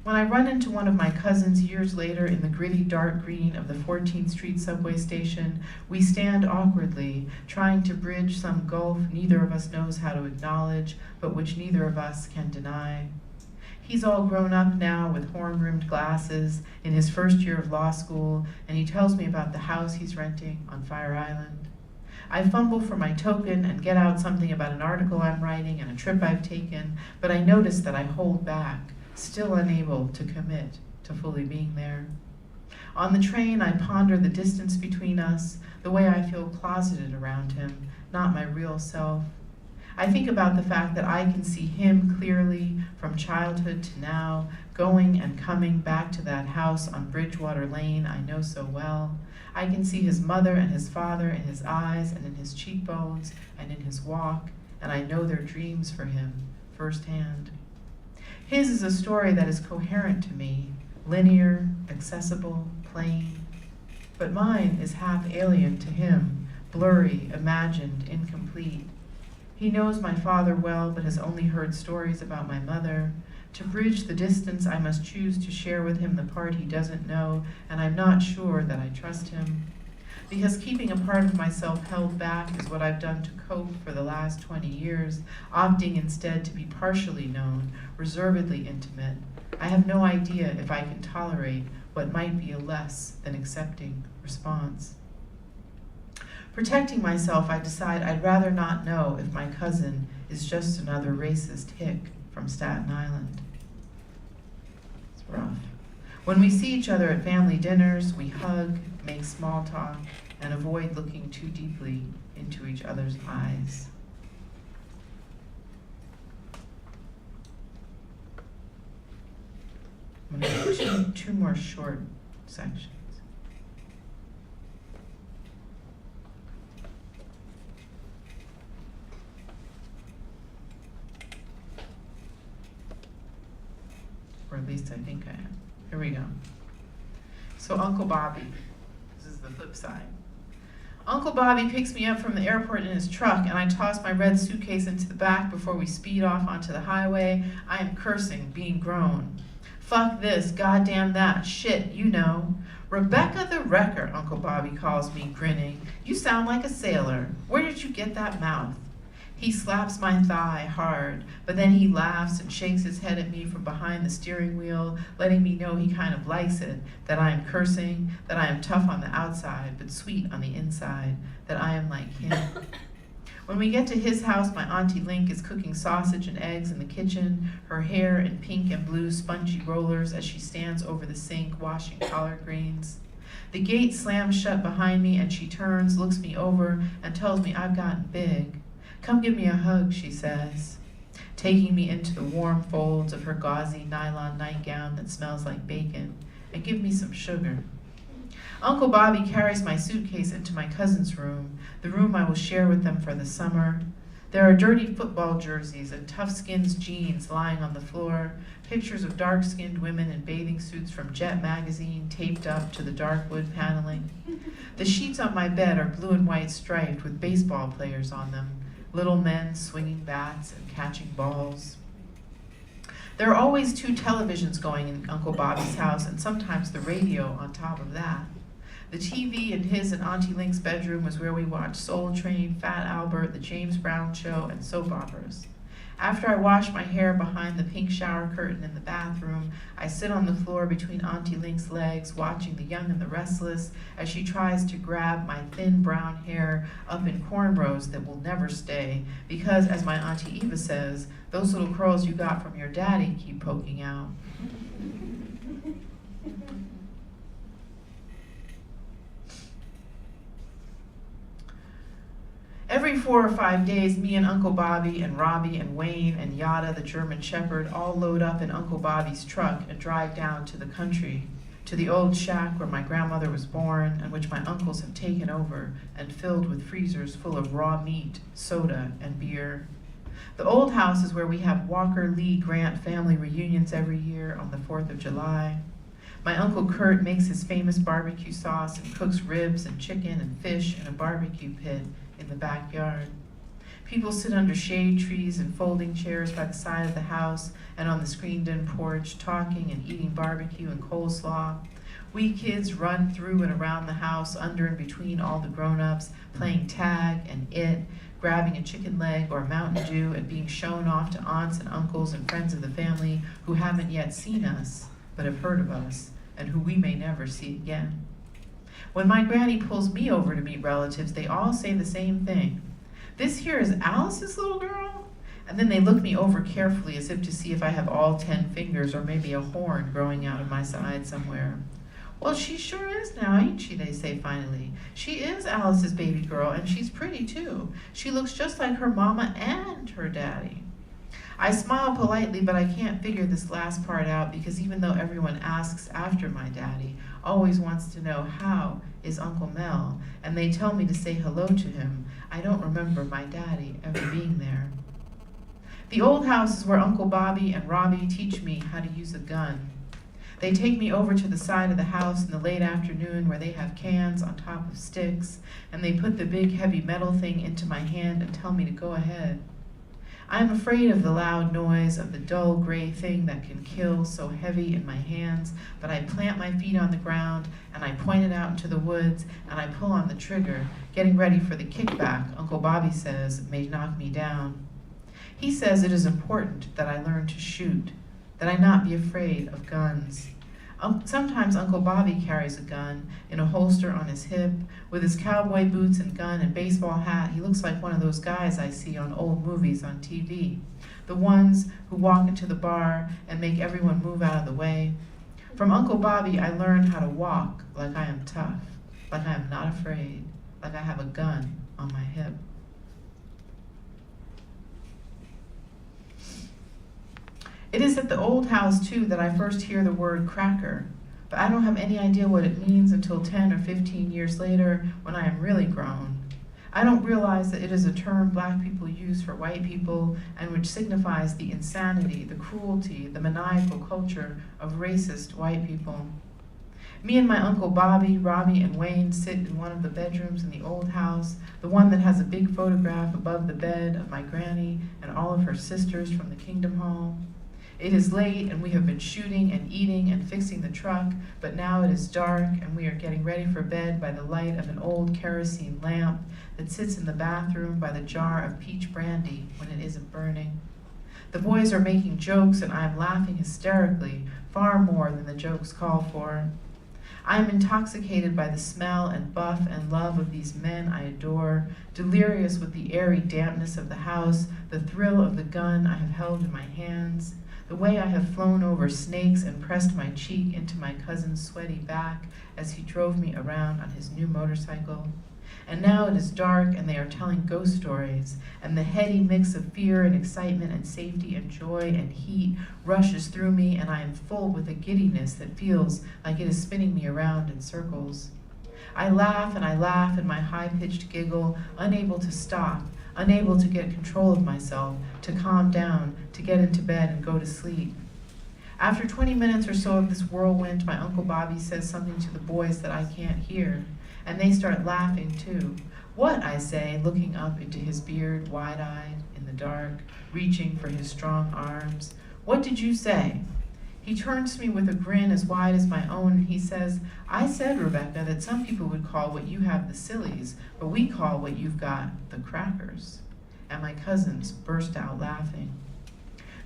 When I run into one of my cousins years later in the gritty dark green of the 14th Street subway station, we stand awkwardly, trying to bridge some gulf neither of us knows how to acknowledge, but which neither of us can deny. He's all grown up now with horn-rimmed glasses, in his first year of law school, and he tells me about the house he's renting on Fire Island. I fumble for my token and get out something about an article I'm writing and a trip I've taken, but I notice that I hold back, still unable to commit to fully being there. On the train, I ponder the distance between us, the way I feel closeted around him, not my real self. I think about the fact that I can see him clearly from childhood to now, going and coming back to that house on Bridgewater Lane I know so well. I can see his mother and his father in his eyes and in his cheekbones and in his walk, and I know their dreams for him firsthand. His is a story that is coherent to me, linear, accessible, plain. But mine is half alien to him, blurry, imagined, incomplete. He knows my father well, but has only heard stories about my mother. To bridge the distance, I must choose to share with him the part he doesn't know, and I'm not sure that I trust him. Because keeping a part of myself held back is what I've done to cope for the last 20 years, opting instead to be partially known, reservedly intimate. I have no idea if I can tolerate what might be a less than accepting response. Protecting myself, I decide I'd rather not know if my cousin is just another racist hick from Staten Island. It's rough. When we see each other at family dinners, we hug, make small talk, and avoid looking too deeply into each other's eyes. I'm going to do two more short sections. Or at least I think I am. Here we go. So Uncle Bobby, this is the flip side. Uncle Bobby picks me up from the airport in his truck, and I toss my red suitcase into the back before we speed off onto the highway. I am cursing, being grown. Fuck this, goddamn that, shit, you know. Rebecca the Wrecker, Uncle Bobby calls me, grinning. You sound like a sailor. Where did you get that mouth? He slaps my thigh hard, but then he laughs and shakes his head at me from behind the steering wheel, letting me know he kind of likes it, that I am cursing, that I am tough on the outside, but sweet on the inside, that I am like him. When we get to his house, my Auntie Link is cooking sausage and eggs in the kitchen, her hair in pink and blue spongy rollers as she stands over the sink washing collard greens. The gate slams shut behind me and she turns, looks me over, and tells me I've gotten big. Come give me a hug, she says, taking me into the warm folds of her gauzy nylon nightgown that smells like bacon, and give me some sugar. Uncle Bobby carries my suitcase into my cousin's room, the room I will share with them for the summer. There are dirty football jerseys and tough-skins jeans lying on the floor, pictures of dark-skinned women in bathing suits from Jet magazine taped up to the dark wood paneling. The sheets on my bed are blue and white striped with baseball players on them, little men swinging bats and catching balls. There are always two televisions going in Uncle Bobby's house, and sometimes the radio on top of that. The TV in his and Auntie Link's bedroom was where we watched Soul Train, Fat Albert, The James Brown Show, and soap operas. After I wash my hair behind the pink shower curtain in the bathroom, I sit on the floor between Auntie Link's legs, watching The Young and the Restless as she tries to grab my thin brown hair up in cornrows that will never stay, because, as my Auntie Eva says, those little curls you got from your daddy keep poking out. Every 4 or 5 days, me and Uncle Bobby and Robbie and Wayne and Yada, the German Shepherd, all load up in Uncle Bobby's truck and drive down to the country, to the old shack where my grandmother was born and which my uncles have taken over and filled with freezers full of raw meat, soda, and beer. The old house is where we have Walker Lee Grant family reunions every year on the 4th of July. My Uncle Kurt makes his famous barbecue sauce and cooks ribs and chicken and fish in a barbecue pit in the backyard. People sit under shade trees and folding chairs by the side of the house and on the screened-in porch, talking and eating barbecue and coleslaw. We kids run through and around the house, under and between all the grown-ups, playing tag and it, grabbing a chicken leg or a Mountain Dew and being shown off to aunts and uncles and friends of the family who haven't yet seen us, but have heard of us, and who we may never see again. When my granny pulls me over to meet relatives, they all say the same thing. This here is Alice's little girl? And then they look me over carefully as if to see if I have all 10 fingers or maybe a horn growing out of my side somewhere. Well, she sure is now, ain't she, they say finally. She is Alice's baby girl, and she's pretty too. She looks just like her mama and her daddy. I smile politely, but I can't figure this last part out because even though everyone asks after my daddy, always wants to know how is Uncle Mel, and they tell me to say hello to him, I don't remember my daddy ever being there. The old house is where Uncle Bobby and Robbie teach me how to use a gun. They take me over to the side of the house in the late afternoon where they have cans on top of sticks, and they put the big heavy metal thing into my hand and tell me to go ahead. I am afraid of the loud noise of the dull gray thing that can kill, so heavy in my hands, but I plant my feet on the ground and I point it out into the woods and I pull on the trigger, getting ready for the kickback Uncle Bobby says may knock me down. He says it is important that I learn to shoot, that I not be afraid of guns. Sometimes Uncle Bobby carries a gun in a holster on his hip. With his cowboy boots and gun and baseball hat, he looks like one of those guys I see on old movies on TV. The ones who walk into the bar and make everyone move out of the way. From Uncle Bobby, I learned how to walk like I am tough, like I am not afraid, like I have a gun on my hip. It is at the old house, too, that I first hear the word cracker, but I don't have any idea what it means until 10 or 15 years later when I am really grown. I don't realize that it is a term black people use for white people and which signifies the insanity, the cruelty, the maniacal culture of racist white people. Me and my Uncle Bobby, Robbie, and Wayne sit in one of the bedrooms in the old house, the one that has a big photograph above the bed of my granny and all of her sisters from the Kingdom Hall. It is late and we have been shooting and eating and fixing the truck, but now it is dark and we are getting ready for bed by the light of an old kerosene lamp that sits in the bathroom by the jar of peach brandy when it isn't burning. The boys are making jokes and I am laughing hysterically, far more than the jokes call for. I am intoxicated by the smell and buff and love of these men I adore, delirious with the airy dampness of the house, the thrill of the gun I have held in my hands, the way I have flown over snakes and pressed my cheek into my cousin's sweaty back as he drove me around on his new motorcycle. And now it is dark and they are telling ghost stories, and the heady mix of fear and excitement and safety and joy and heat rushes through me, and I am full with a giddiness that feels like it is spinning me around in circles. I laugh in my high-pitched giggle, unable to stop, unable to get control of myself, to calm down, to get into bed and go to sleep. After 20 minutes or so of this whirlwind, my Uncle Bobby says something to the boys that I can't hear, and they start laughing too. What, I say, looking up into his beard, wide-eyed, in the dark, reaching for his strong arms. What did you say? He turns to me with a grin as wide as my own, and he says, I said, Rebecca, that some people would call what you have the sillies, but we call what you've got the crackers. And my cousins burst out laughing.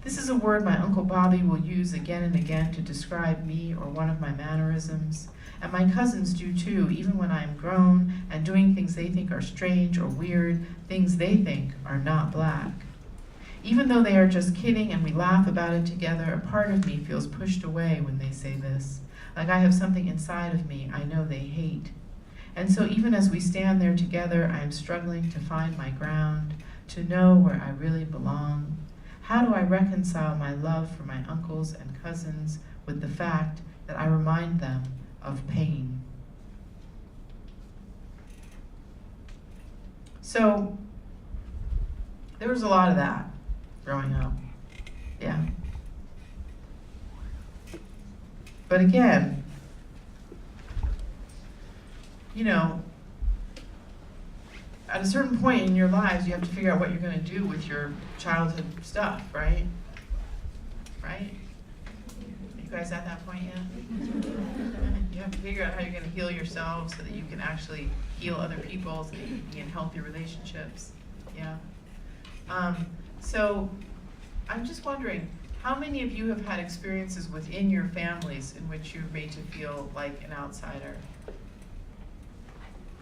This is a word my Uncle Bobby will use again and again to describe me or one of my mannerisms. And my cousins do too, even when I am grown and doing things they think are strange or weird, things they think are not black. Even though they are just kidding and we laugh about it together, a part of me feels pushed away when they say this, like I have something inside of me I know they hate. And so even as we stand there together, I am struggling to find my ground, to know where I really belong. How do I reconcile my love for my uncles and cousins with the fact that I remind them of pain? So there was a lot of that growing up, yeah. But again, you know, at a certain point in your lives, you have to figure out what you're going to do with your childhood stuff, right? Right? You guys at that point yet? You have to figure out how you're going to heal yourself so that you can actually heal other people, so that you can be in healthy relationships. Yeah. So I'm just wondering, how many of you have had experiences within your families in which you're made to feel like an outsider?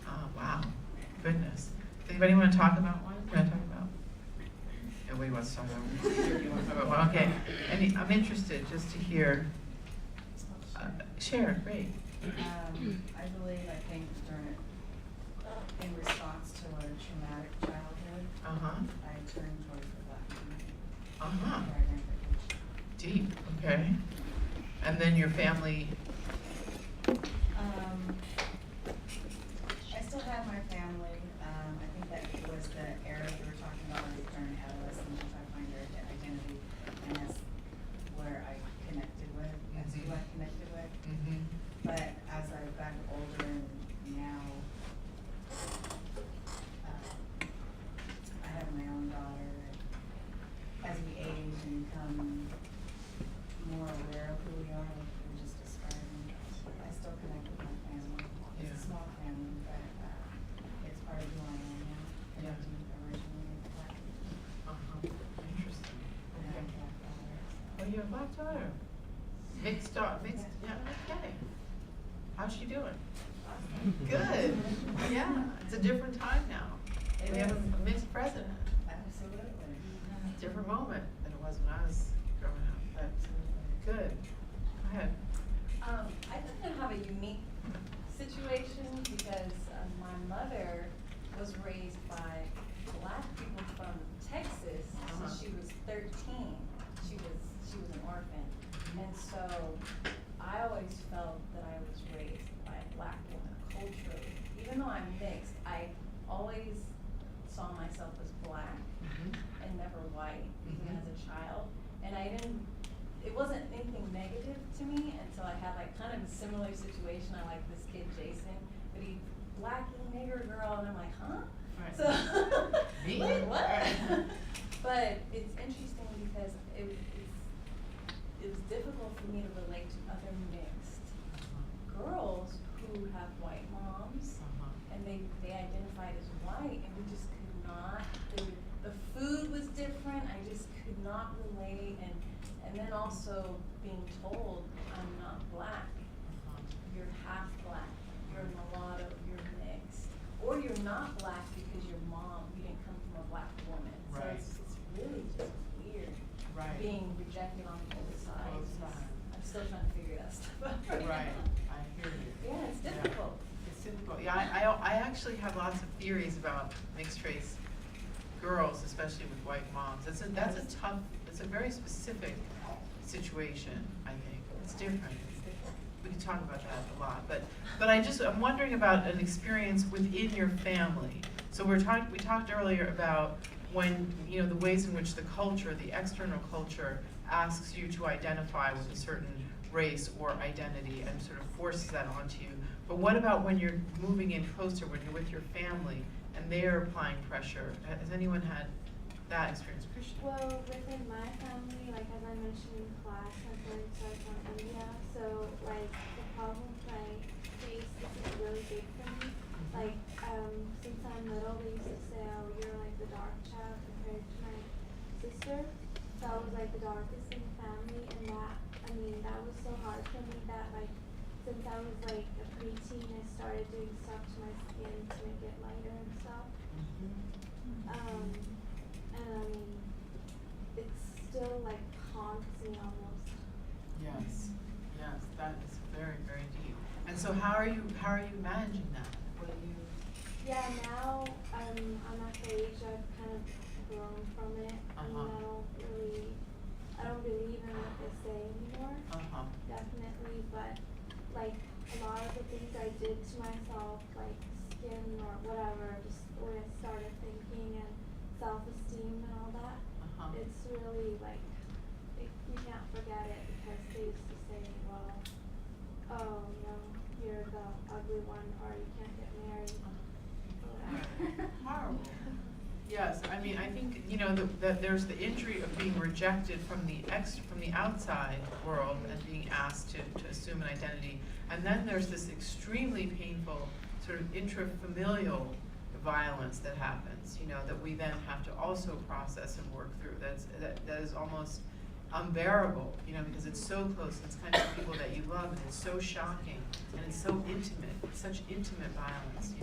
Oh, wow. Goodness. Does anybody want to talk about one? What do you want to talk about? Nobody wants to talk about one. You want to talk about one? Okay. I'm interested just to hear. Share, great. I believe, I think in response to a traumatic childhood, I turned towards the black community. Deep, okay. And then your family? I still have my family. I think that was the era you were talking about during adolescence, which I find their identity, and that's where I connected with. That's who I connected daughter. Mixed, yeah, okay. How's she doing? Good. Yeah, it's a different time now. We have a mixed president. Absolutely. Different moment than it was when I was growing up, but good. Go ahead. I kind of have a unique situation because my mother was raised by Black people from Texas since she was 13. She was an orphan, and so I always felt that I was raised by a Black woman culturally. Even though I'm mixed, I always saw myself as Black and never white, even as a child. And it wasn't anything negative to me until I had like kind of a similar situation. I like this kid Jason, but he Blackie nigger girl, and I'm like, huh? Right. So wait, what? Right. But it's interesting because it was difficult for me to relate to other mixed girls who have white moms, and they identified as white, and we just could not. The food was different. I just could not relate, and then also being told I'm not Black. You're half Black. You're mulatto. You're mixed, or you're not Black because your mom. You didn't come from a Black woman. Right. So it's really just weird. Right. Being rejected on both sides. Both sides. I'm still trying to figure that stuff out. Right, I hear you. Yeah, it's difficult. It's difficult. Yeah, I actually have lots of theories about mixed race girls, especially with white moms. That's a tough, it's a very specific situation, I think. It's different. We can talk about that a lot, but I'm wondering about an experience within your family. So we talked earlier about when, the ways in which the culture, the external culture, asks you to identify with a certain race or identity and sort of forces that onto you. But what about when you're moving in closer, when you're with your family and they're applying pressure? Has anyone had that experience? Christian? Well, within my family, like as I mentioned in class, my parents are from India, so like the problems I face, this is really big for me. Like, since I'm little, they used to say, oh, you're like the dark child compared to my sister. So I was like the darkest in the family, and that was so hard for me that like, since I was like a preteen, I started doing stuff to my skin to make it lighter and stuff. And it still like haunts me almost. Yes, that is very, very deep. And so how are you managing that? What do you? Yeah, now I'm at the age I've kind of grown from it, and I don't believe in what they say anymore. Definitely, but like a lot of the things I did to myself, like skin or whatever, just the way I started thinking and self-esteem and all that, it's really like you can't forget it because they used to say, well, oh, you're the ugly one, or you can't get married. Horrible. Yes, I mean, I think that there's the injury of being rejected from the outside world and being asked to assume an identity, and then there's this extremely painful sort of intrafamilial violence that happens. That we then have to also process and work through. That is almost unbearable. Because it's so close. It's kind of people that you love, and it's so shocking, and it's so intimate. It's such intimate violence.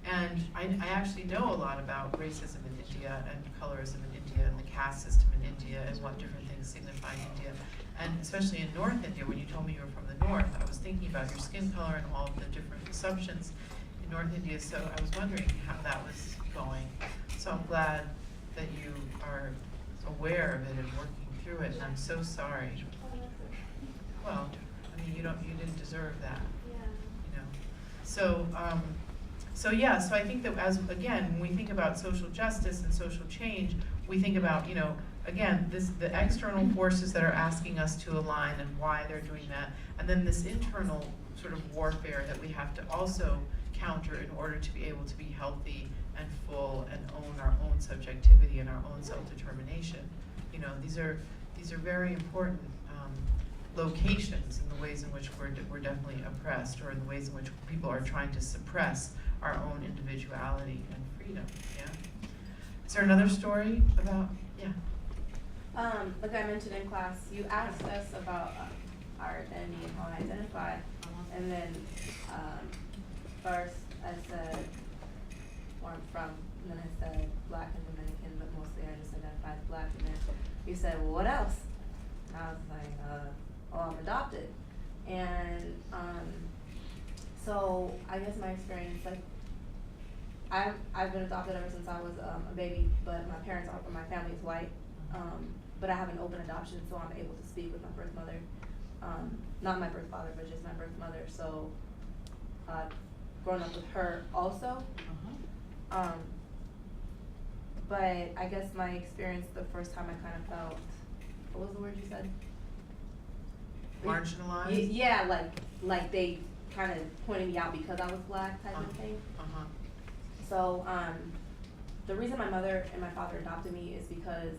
And I actually know a lot about racism in India and colorism in India and the caste system in India and what different things signify in India. And especially in North India, when you told me you were from the North, I was thinking about your skin color and all of the different assumptions in North India. So I was wondering how that was going. So I'm glad that you are aware of it and working through it. And I'm so sorry. Well, I mean, you didn't deserve that. So I think that when we think about social justice and social change, we think about, again, the external forces that are asking us to align and why they're doing that, and then this internal sort of warfare that we have to also counter in order to be able to be healthy and full and own our own subjectivity and our own self-determination. These are very important locations in the ways in which we're definitely oppressed, or in the ways in which people are trying to suppress our own individuality and freedom. Yeah. Is there another story about? Yeah. Like I mentioned in class, you asked us about our identity and how I identify, and then first I said where I'm from, and then I said Black and Dominican, but mostly I just identify as Black, and then you said, well, what else? And I was like, oh, I'm adopted. And so I guess my experience, like, I've been adopted ever since I was a baby, but my family is white. But I have an open adoption, so I'm able to speak with my birth mother. Not my birth father, but just my birth mother. So grown up with her also. But I guess my experience the first time I kind of felt, what was the word you said? Marginalized? Yeah, like they kind of pointed me out because I was Black type of thing. So the reason my mother and my father adopted me is because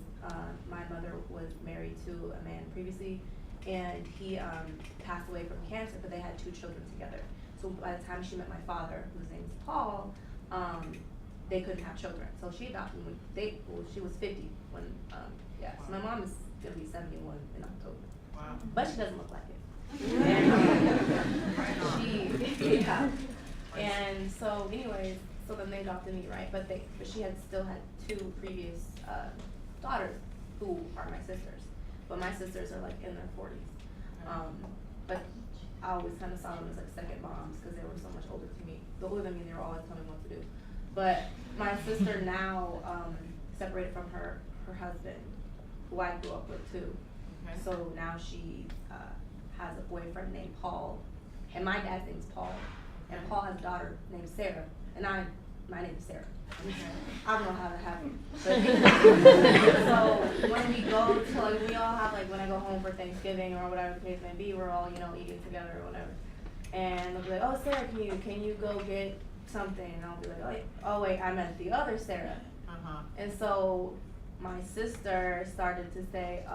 my mother was married to a man previously, and he passed away from cancer, but they had 2 children together. So by the time she met my father, whose name is Paul, they couldn't have children. So she adopted me when she was 50 when, yeah. So my mom is gonna be 71 in October. Wow. But she doesn't look like it. And yeah. And so anyways, so then they adopted me, right? But she still had 2 previous daughters who are my sisters. But my sisters are like in their 40s. But I always kind of saw them as like second moms because they were so much older to me. Older than me, they were always telling me what to do. But my sister now separated from her husband, who I grew up with too. Okay. So now she has a boyfriend named Paul, and my dad's name's Paul, and Paul has a daughter named Sarah, and my name is Sarah. I don't know how that happened. But so when we go to, like, we all have, like, when I go home for Thanksgiving or whatever the case may be, we're all, eating together or whatever. And they'll be like, oh, Sarah, can you go get something? And I'll be like, oh wait, I meant the other Sarah. And so my sister started to say,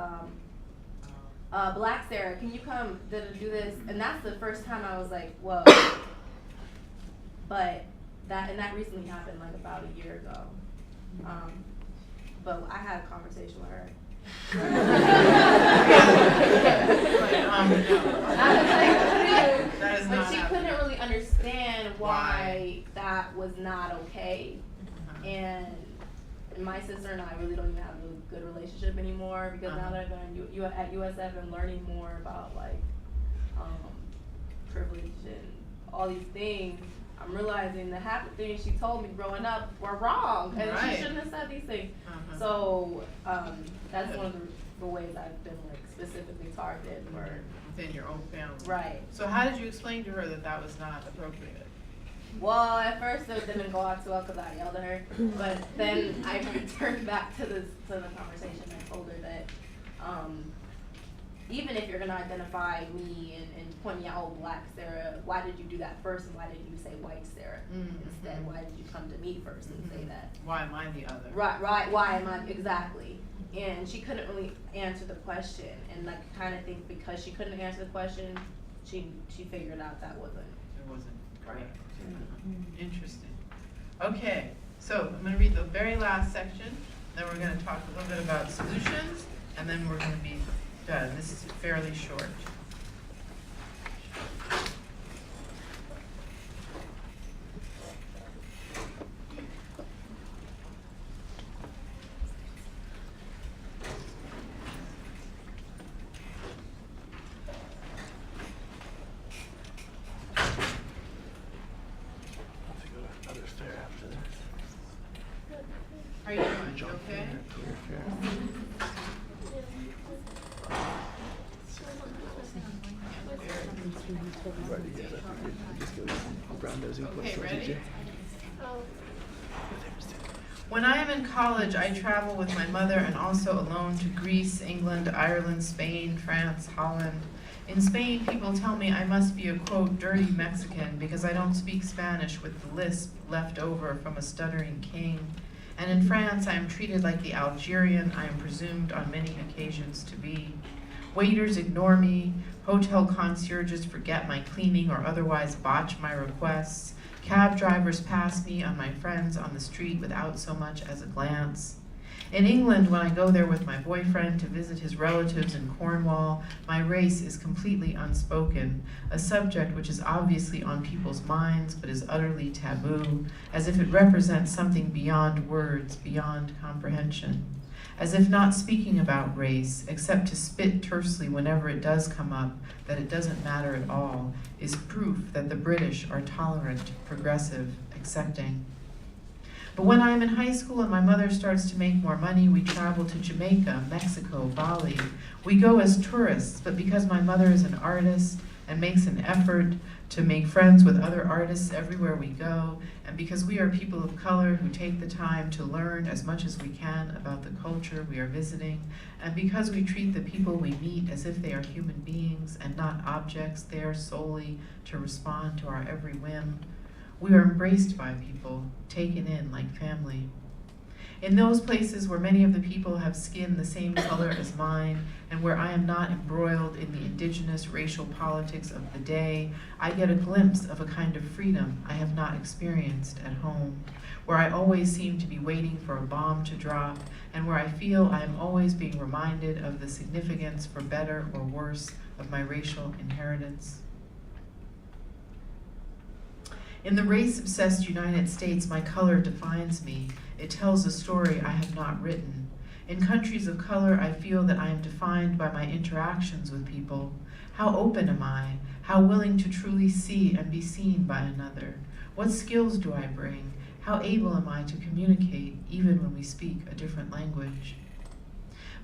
Black Sarah, can you come do this? And that's the first time I was like, whoa. But that recently happened like about a year ago. But I had a conversation with her. But she couldn't really understand why that was not okay. And my sister and I really don't even have a good relationship anymore because now that I've been at USF and learning more about like privilege and all these things, I'm realizing the half the things she told me growing up were wrong, and she shouldn't have said these things. So that's one of the ways I've been like specifically targeted for within your own family. Right. So how did you explain to her that was not appropriate? Well, at first it didn't go out too well because I yelled at her, but then I returned back to the conversation and told her that even if you're gonna identify me and point me out, oh, Black Sarah, why did you do that first, and why did you say white Sarah instead? Why did you come to me first and say that? Why am I the other? Right. Why am I exactly? And she couldn't really answer the question, and like kind of think because she couldn't answer the question, she figured out that wasn't. It wasn't right. Interesting. Okay, so I'm going to read the very last section, then we're going to talk a little bit about solutions, and then we're going to be done. This is fairly short. How are you doing? You okay? Okay, ready? When I am in college, I travel with my mother and also alone to Greece, England, Ireland, Spain, France, Holland. In Spain, people tell me I must be a, quote, dirty Mexican because I don't speak Spanish with the lisp left over from a stuttering king. And in France, I am treated like the Algerian I am presumed on many occasions to be. Waiters ignore me, hotel concierges forget my cleaning or otherwise botch my requests, cab drivers pass me on my friends on the street without so much as a glance. In England, when I go there with my boyfriend to visit his relatives in Cornwall, my race is completely unspoken, a subject which is obviously on people's minds but is utterly taboo, as if it represents something beyond words, beyond comprehension. As if not speaking about race, except to spit tersely whenever it does come up, that it doesn't matter at all, is proof that the British are tolerant, progressive, accepting. But when I am in high school and my mother starts to make more money, we travel to Jamaica, Mexico, Bali. We go as tourists, but because my mother is an artist and makes an effort to make friends with other artists everywhere we go, and because we are people of color who take the time to learn as much as we can about the culture we are visiting, and because we treat the people we meet as if they are human beings and not objects there solely to respond to our every whim, we are embraced by people, taken in like family. In those places where many of the people have skin the same color as mine, and where I am not embroiled in the indigenous racial politics of the day, I get a glimpse of a kind of freedom I have not experienced at home, where I always seem to be waiting for a bomb to drop, and where I feel I am always being reminded of the significance, for better or worse, of my racial inheritance. In the race-obsessed United States, my color defines me. It tells a story I have not written. In countries of color, I feel that I am defined by my interactions with people. How open am I? How willing to truly see and be seen by another? What skills do I bring? How able am I to communicate even when we speak a different language?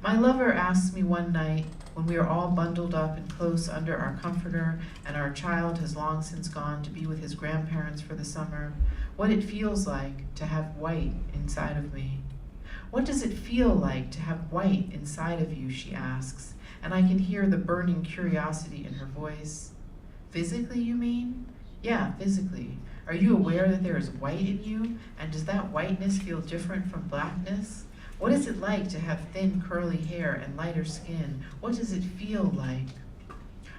My lover asked me one night, when we are all bundled up and close under our comforter and our child has long since gone to be with his grandparents for the summer, what it feels like to have white inside of me. What does it feel like to have white inside of you, she asks, and I can hear the burning curiosity in her voice. Physically, you mean? Yeah, physically. Are you aware that there is white in you, and does that whiteness feel different from blackness? What is it like to have thin curly hair and lighter skin? What does it feel like?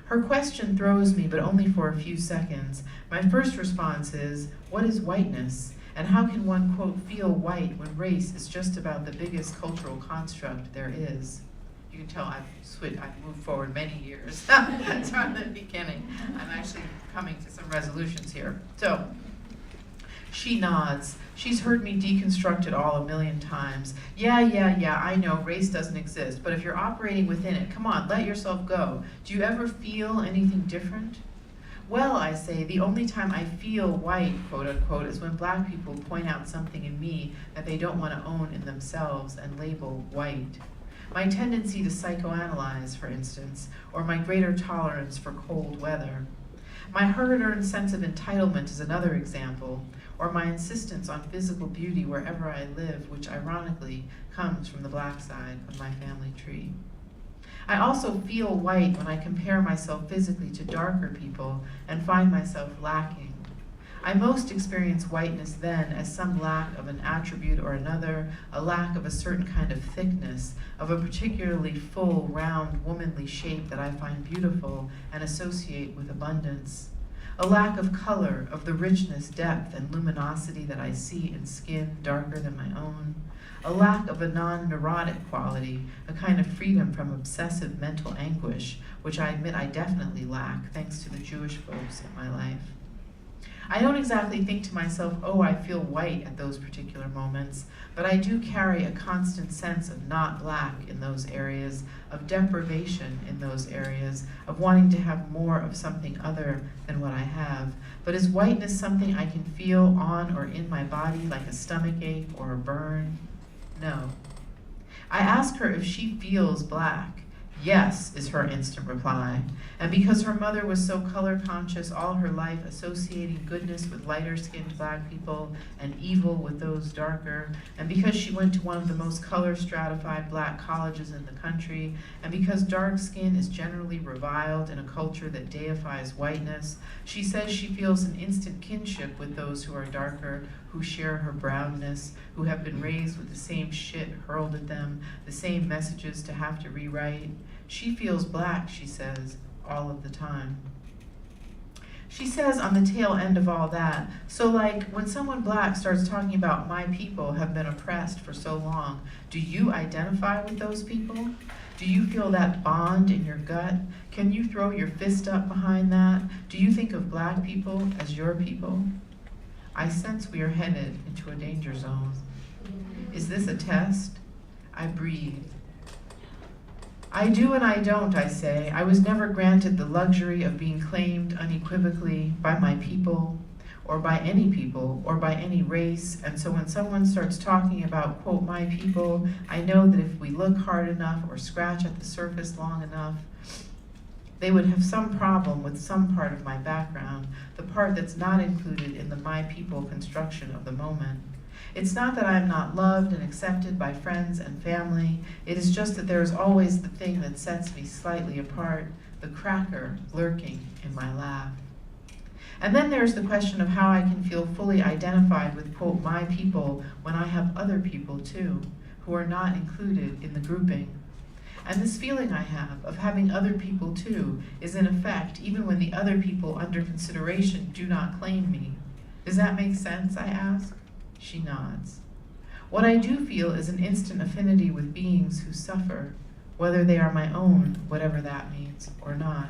Her question throws me, but only for a few seconds. My first response is, what is whiteness? And how can one, quote, feel white when race is just about the biggest cultural construct there is? You can tell I've moved forward many years from the beginning. I'm actually coming to some resolutions here. So, she nods. She's heard me deconstruct it all a million times. Yeah, I know, race doesn't exist, but if you're operating within it, come on, let yourself go. Do you ever feel anything different? Well, I say, the only time I feel white, quote unquote, is when black people point out something in me that they don't want to own in themselves and label white. My tendency to psychoanalyze, for instance, or my greater tolerance for cold weather. My hard-earned sense of entitlement is another example, or my insistence on physical beauty wherever I live, which ironically comes from the black side of my family tree. I also feel white when I compare myself physically to darker people and find myself lacking. I most experience whiteness then as some lack of an attribute or another, a lack of a certain kind of thickness, of a particularly full, round, womanly shape that I find beautiful and associate with abundance. A lack of color, of the richness, depth, and luminosity that I see in skin darker than my own. A lack of a non-neurotic quality, a kind of freedom from obsessive mental anguish, which I admit I definitely lack thanks to the Jewish folks in my life. I don't exactly think to myself, oh, I feel white at those particular moments, but I do carry a constant sense of not black in those areas, of deprivation in those areas, of wanting to have more of something other than what I have. But is whiteness something I can feel on or in my body like a stomachache or a burn? No. I ask her if she feels black. Yes, is her instant reply. And because her mother was so color conscious all her life, associating goodness with lighter skinned black people and evil with those darker, and because she went to one of the most color stratified black colleges in the country, and because dark skin is generally reviled in a culture that deifies whiteness, she says she feels an instant kinship with those who are darker, who share her brownness, who have been raised with the same shit hurled at them, the same messages to have to rewrite. She feels black, she says, all of the time. She says on the tail end of all that, so like when someone black starts talking about my people have been oppressed for so long, do you identify with those people? Do you feel that bond in your gut? Can you throw your fist up behind that? Do you think of black people as your people? I sense we are headed into a danger zone. Is this a test? I breathe. I do and I don't, I say. I was never granted the luxury of being claimed unequivocally by my people, or by any people, or by any race, and so when someone starts talking about, quote, my people, I know that if we look hard enough or scratch at the surface long enough, they would have some problem with some part of my background, the part that's not included in the my people construction of the moment. It's not that I am not loved and accepted by friends and family. It is just that there is always the thing that sets me slightly apart, the cracker lurking in my laugh. And then there's the question of how I can feel fully identified with, quote, my people when I have other people too, who are not included in the grouping. And this feeling I have of having other people too is in effect even when the other people under consideration do not claim me. Does that make sense, I ask? She nods. What I do feel is an instant affinity with beings who suffer, whether they are my own, whatever that means, or not.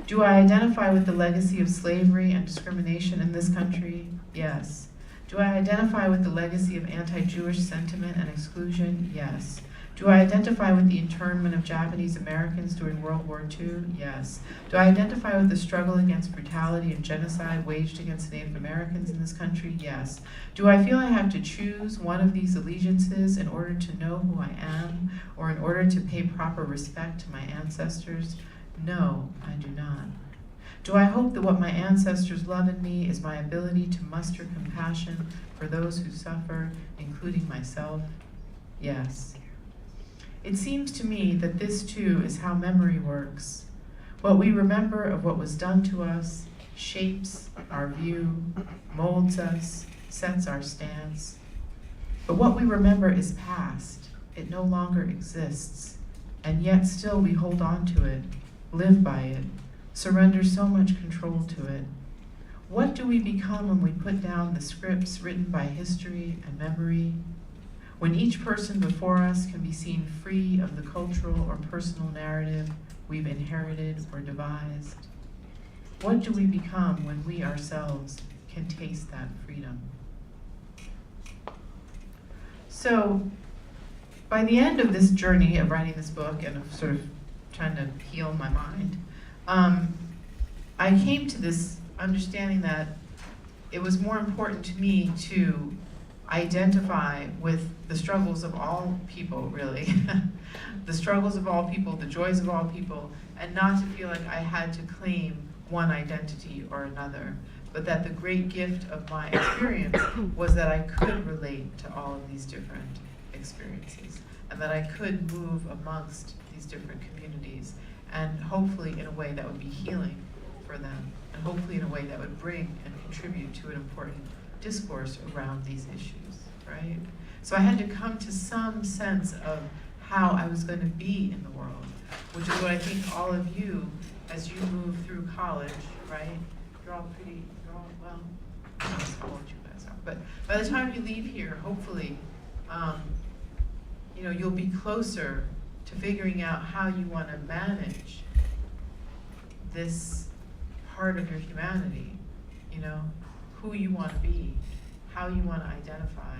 Do I identify with the legacy of slavery and discrimination in this country? Yes. Do I identify with the legacy of anti-Jewish sentiment and exclusion? Yes. Do I identify with the internment of Japanese Americans during World War II? Yes. Do I identify with the struggle against brutality and genocide waged against Native Americans in this country? Yes. Do I feel I have to choose one of these allegiances in order to know who I am, or in order to pay proper respect to my ancestors? No, I do not. Do I hope that what my ancestors love in me is my ability to muster compassion for those who suffer, including myself? Yes. It seems to me that this too is how memory works. What we remember of what was done to us shapes our view, molds us, sets our stance. But what we remember is past. It no longer exists, and yet still we hold on to it, live by it, surrender so much control to it. What do we become when we put down the scripts written by history and memory? When each person before us can be seen free of the cultural or personal narrative we've inherited or devised? What do we become when we ourselves can taste that freedom? So, by the end of this journey of writing this book and of sort of trying to heal my mind, I came to this understanding that it was more important to me to identify with the struggles of all people, really. The struggles of all people, the joys of all people, and not to feel like I had to claim one identity or another, but that the great gift of my experience was that I could relate to all of these different experiences, and that I could move amongst these different communities, and hopefully in a way that would be healing for them, and hopefully in a way that would bring and contribute to an important discourse around these issues, right? So I had to come to some sense of how I was going to be in the world, which is what I think all of you, as you move through college, right? You're all, well, I don't know how old you guys are, but by the time you leave here, hopefully, you'll be closer to figuring out how you want to manage this part of your humanity, who you want to be, how you want to identify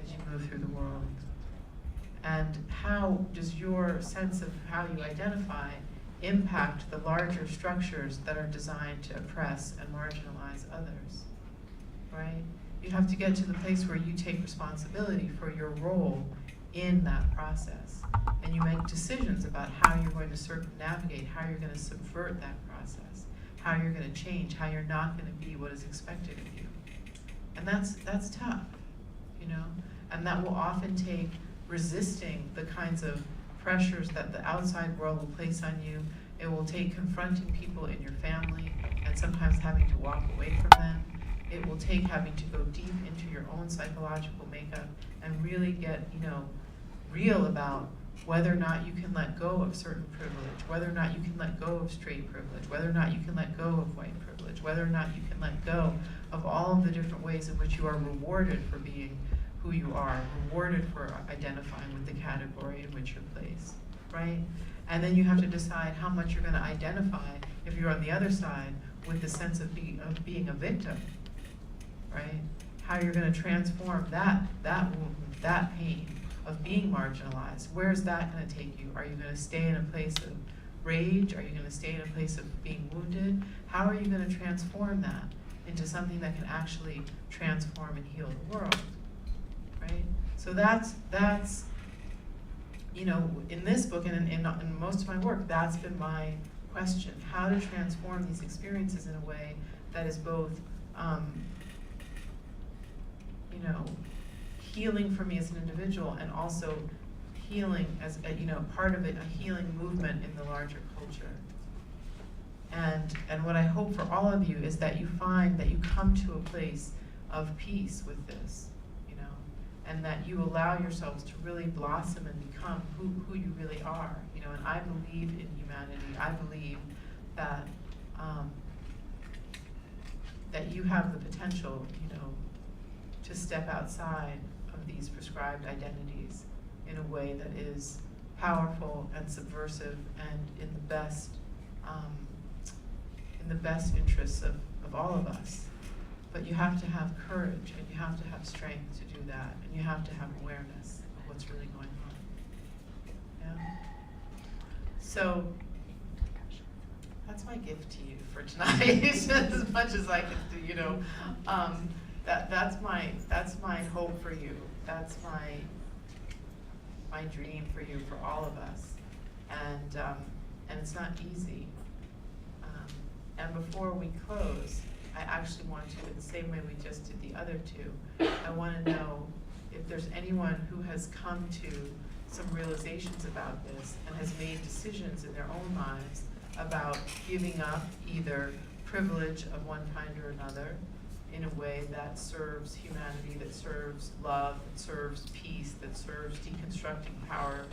as you move through the world. And how does your sense of how you identify impact the larger structures that are designed to oppress and marginalize others, right? You have to get to the place where you take responsibility for your role in that process. And you make decisions about how you're going to circumnavigate, how you're going to subvert that process, how you're going to change, how you're not going to be what is expected of you. And that's tough, and that will often take resisting the kinds of pressures that the outside world will place on you. It will take confronting people in your family and sometimes having to walk away from them. It will take having to go deep into your own psychological makeup and really get, real about whether or not you can let go of certain privilege, whether or not you can let go of straight privilege, whether or not you can let go of white privilege, whether or not you can let go of all of the different ways in which you are rewarded for being who you are, rewarded for identifying with the category in which you're placed, right? And then you have to decide how much you're gonna identify, if you're on the other side, with the sense of being a victim, right? How you're gonna transform that wound, that pain of being marginalized. Where is that gonna take you? Are you gonna stay in a place of rage? Are you gonna stay in a place of being wounded? How are you gonna transform that into something that can actually transform and heal the world, right? So that's you know, in this book and in most of my work, that's been my question: how to transform these experiences in a way that is both, you know, healing for me as an individual, and also healing as a, you know, part of it, a healing movement in the larger culture. And what I hope for all of you is that you find that you come to a place of peace with this, you know, and that you allow yourselves to really blossom and become who you really are, you know. And I believe in humanity. I believe that that you have the potential, you know, to step outside of these prescribed identities in a way that is powerful and subversive and in the best interests of all of us. But you have to have courage, and you have to have strength to do that, and you have to have awareness of what's really going on. Yeah. So that's my gift to you for tonight, as much as I can do, you know. That's my hope for you. That's my dream for you, for all of us. And it's not easy. And before we close, I actually want to, in the same way we just did the other two, I want to know if there's anyone who has come to some realizations about this and has made decisions in their own lives about giving up either privilege of one kind or another in a way that serves humanity, that serves love, that serves peace, that serves deconstructing power,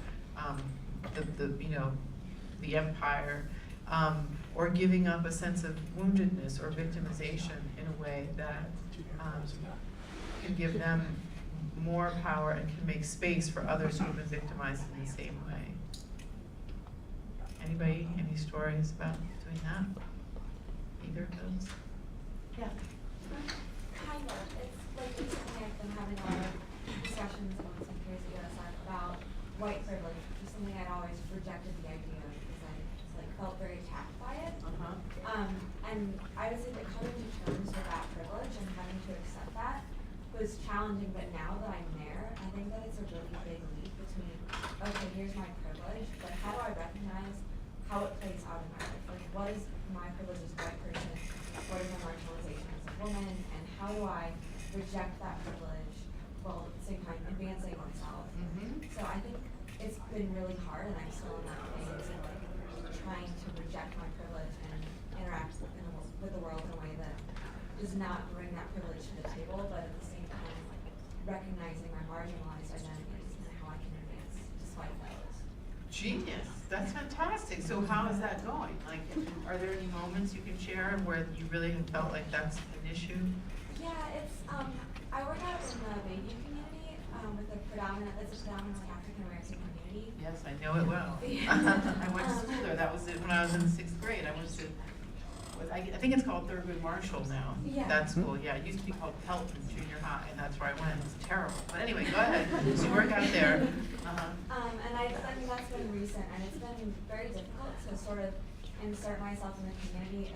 the empire, or giving up a sense of woundedness or victimization in a way that can give them more power and can make space for others who have been victimized in the same way. Anybody, any stories about doing that? Either of those? Yeah. Kind of. It's like recently I've been having a lot of discussions among some peers at USF about white privilege, which is something I'd always rejected the idea of because I just like felt very attacked by it. And I would say that coming to terms with that privilege and having to accept that was challenging, but now that I'm there, I think that it's a really big leap between, okay, here's my privilege, but how do I recognize how it plays out in my life? Like, what is my privilege as a white person? What is my marginalization as a woman? And how do I reject that privilege while at the same time advancing myself? So I think it's been really hard, and I'm still in that phase of like trying to reject my privilege and interact with the world in a way that does not bring that privilege to the table, but at the same time recognizing my marginalized identities and how I can advance despite those. Genius. That's fantastic. So how is that going? Like, are there any moments you can share where you really have felt like that's an issue? Yeah, it's, I work out in the baby community with it's a predominantly African American community. Yes, I know it well. I went to school there. That was it when I was in 6th grade. I went to, I think it's called Thurgood Marshall now. Yeah. That school, yeah. It used to be called Pelton Junior High, and that's where I went. It was terrible. But anyway, go ahead. So you work out there. And I mean, that's been recent, and it's been very difficult to sort of insert myself in the community.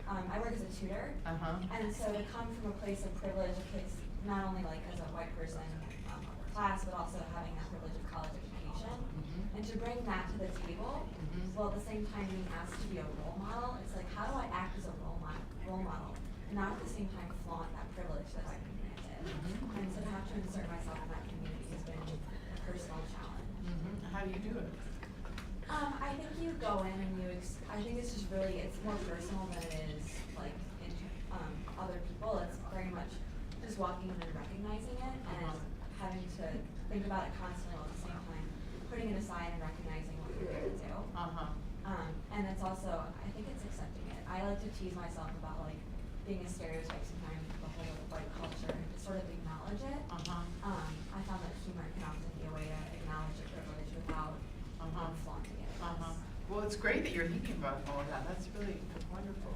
I work as a tutor, and so to come from a place of privilege, a place not only like as a white person class, but also having that privilege of college education, and to bring that to the table, while at the same time being asked to be a role model, it's like, how do I act as a role model, and not at the same time flaunt that privilege that I've been granted? And so to have to insert myself in that community has been a personal challenge. How do you do it? I think you go in and I think it's just really, it's more personal than it is like in other people. It's very much just walking in and recognizing it and having to think about it constantly while at the same time putting it aside and recognizing what you're there to do. And it's also, I think it's accepting it. I like to tease myself about like being a stereotype sometimes, the whole white culture, and to sort of acknowledge it. I found that humor can often be a way to acknowledge your privilege without flaunting it. Well, it's great that you're thinking about all of that. That's wonderful.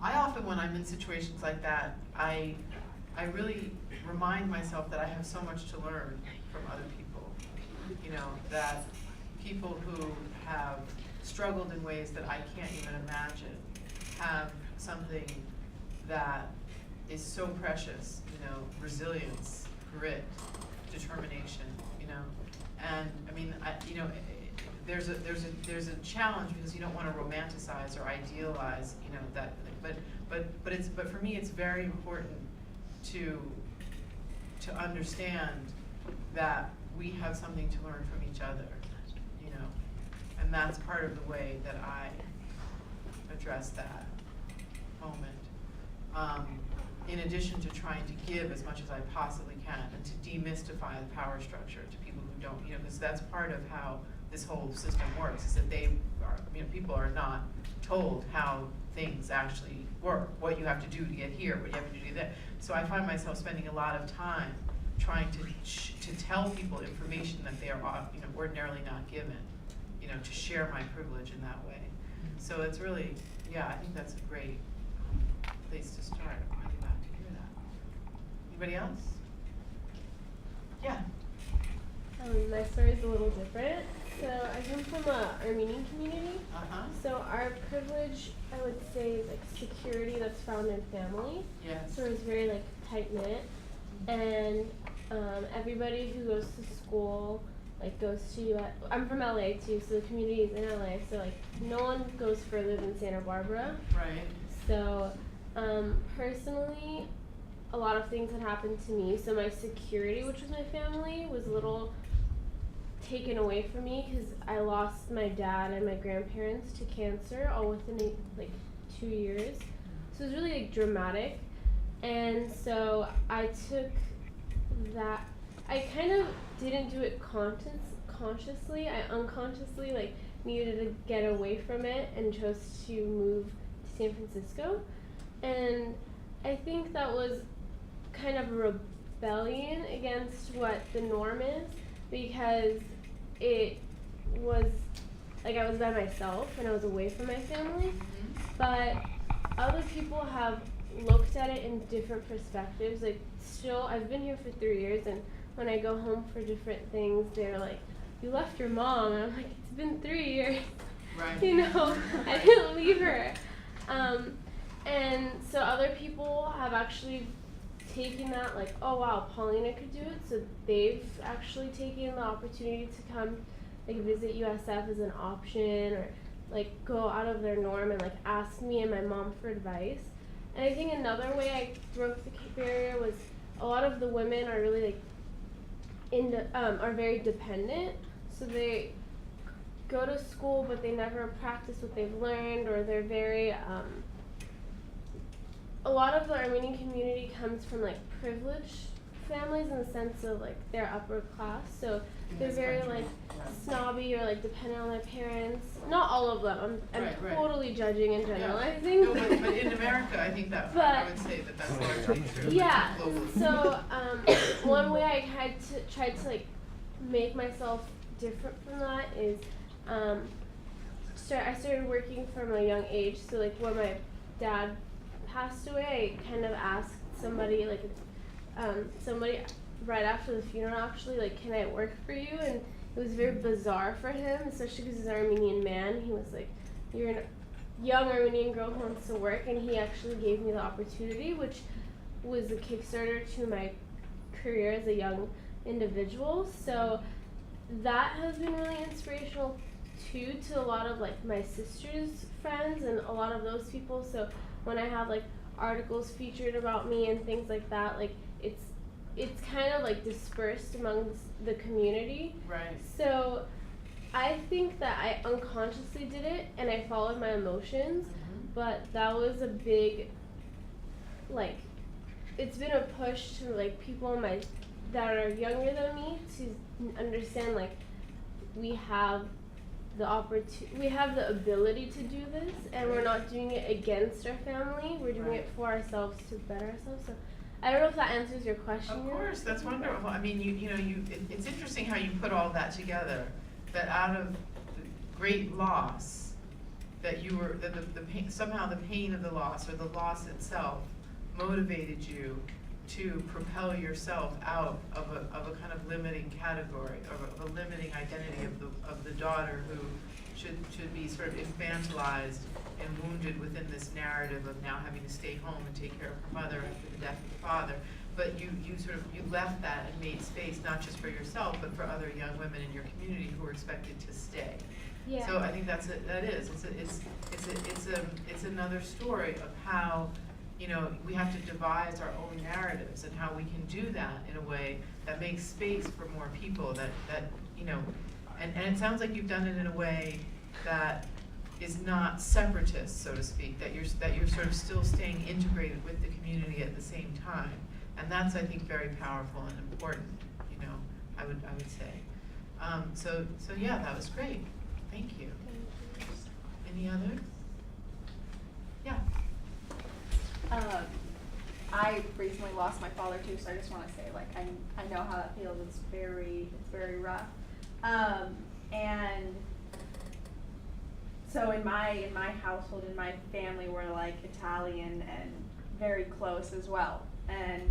I often, when I'm in situations like that, I really remind myself that I have so much to learn from other people. You know, that people who have struggled in ways that I can't even imagine have something that is so precious, you know, resilience, grit, determination, you know. And I mean, there's a challenge because you don't want to romanticize or idealize, you know, that. But for me, it's very important to understand that we have something to learn from each other, you know, and that's part of the way that I address that moment. In addition to trying to give as much as I possibly can and to demystify the power structure to people who don't, you know, because that's part of how this whole system works, is that people are not told how things actually work, what you have to do to get here, what you have to do to get there. So I find myself spending a lot of time trying to tell people information that they are, you know, ordinarily not given, you know, to share my privilege in that way. So it's really, yeah, I think that's a great place to start. I'm really glad to hear that. Anybody else? Yeah. My story is a little different. So I come from an Armenian community. So our privilege, I would say, is like security that's found in family. Yes. So it's very like tight knit, and everybody who goes to school like goes to. I'm from LA too, so the community is in LA. So like no one goes further than Santa Barbara. Right. So personally, a lot of things had happened to me. So my security, which was my family, was a little taken away from me because I lost my dad and my grandparents to cancer all within like 2 years. So it was really like dramatic, and so I took that. I kind of didn't do it consciously. I unconsciously like needed to get away from it and chose to move to San Francisco, and I think that was kind of a rebellion against what the norm is, because it was like I was by myself and I was away from my family, but other people have looked at it in different perspectives. Like still, I've been here for 3 years, and when I go home for different things, they're like, "You left your mom," and I'm like, "It's been 3 years." Right. You know, I didn't leave her. And so other people have actually taken that, like, oh wow, Paulina could do it, so they've actually taken the opportunity to come like visit USF as an option, or like go out of their norm and like ask me and my mom for advice. And I think another way I broke the barrier was a lot of the women are really like are very dependent, so they go to school but they never practice what they've learned, or they're very a lot of the Armenian community comes from like privileged families in the sense of like they're upper class, so they're very like snobby or like dependent on their parents. Not all of them. I'm totally judging and generalizing. No, but in America, I think that I would say that that's largely true. Yeah. So one way I tried to like make myself different from that is I started working from a young age. So like when my dad passed away, I kind of asked somebody like somebody right after the funeral actually, like, can I work for you? And it was very bizarre for him, especially because he's an Armenian man. He was like, you're a young Armenian girl who wants to work, and he actually gave me the opportunity, which was a Kickstarter to my career as a young individual. So that has been really inspirational too to a lot of like my sister's friends and a lot of those people. So when I have like articles featured about me and things like that, like it's kind of like dispersed amongst the community. Right. So I think that I unconsciously did it and I followed my emotions, but that was a big, like, it's been a push to like people in my that are younger than me to understand like we have we have the ability to do this, and we're not doing it against our family. We're doing it for ourselves to better ourselves. So I don't know if that answers your question. Of course, that's wonderful. I mean, it's interesting how you put all that together. That out of great loss, that you were that the pain, somehow the pain of the loss or the loss itself motivated you to propel yourself out of a kind of limiting category, of a limiting identity of the daughter who should be sort of infantilized and wounded within this narrative of now having to stay home and take care of her mother after the death of the father. But you left that and made space not just for yourself but for other young women in your community who were expected to stay. Yeah. So I think it's another story of how, we have to devise our own narratives and how we can do that in a way that makes space for more people and it sounds like you've done it in a way that is not separatist, so to speak, that you're sort of still staying integrated with the community at the same time. And that's, I think, very powerful and important, I would say. So yeah, that was great. Thank you. Any others? Yeah. I recently lost my father too, so I just want to say, like, I know how that feels. It's very rough. And so in my household, in my family, we're like Italian and very close as well.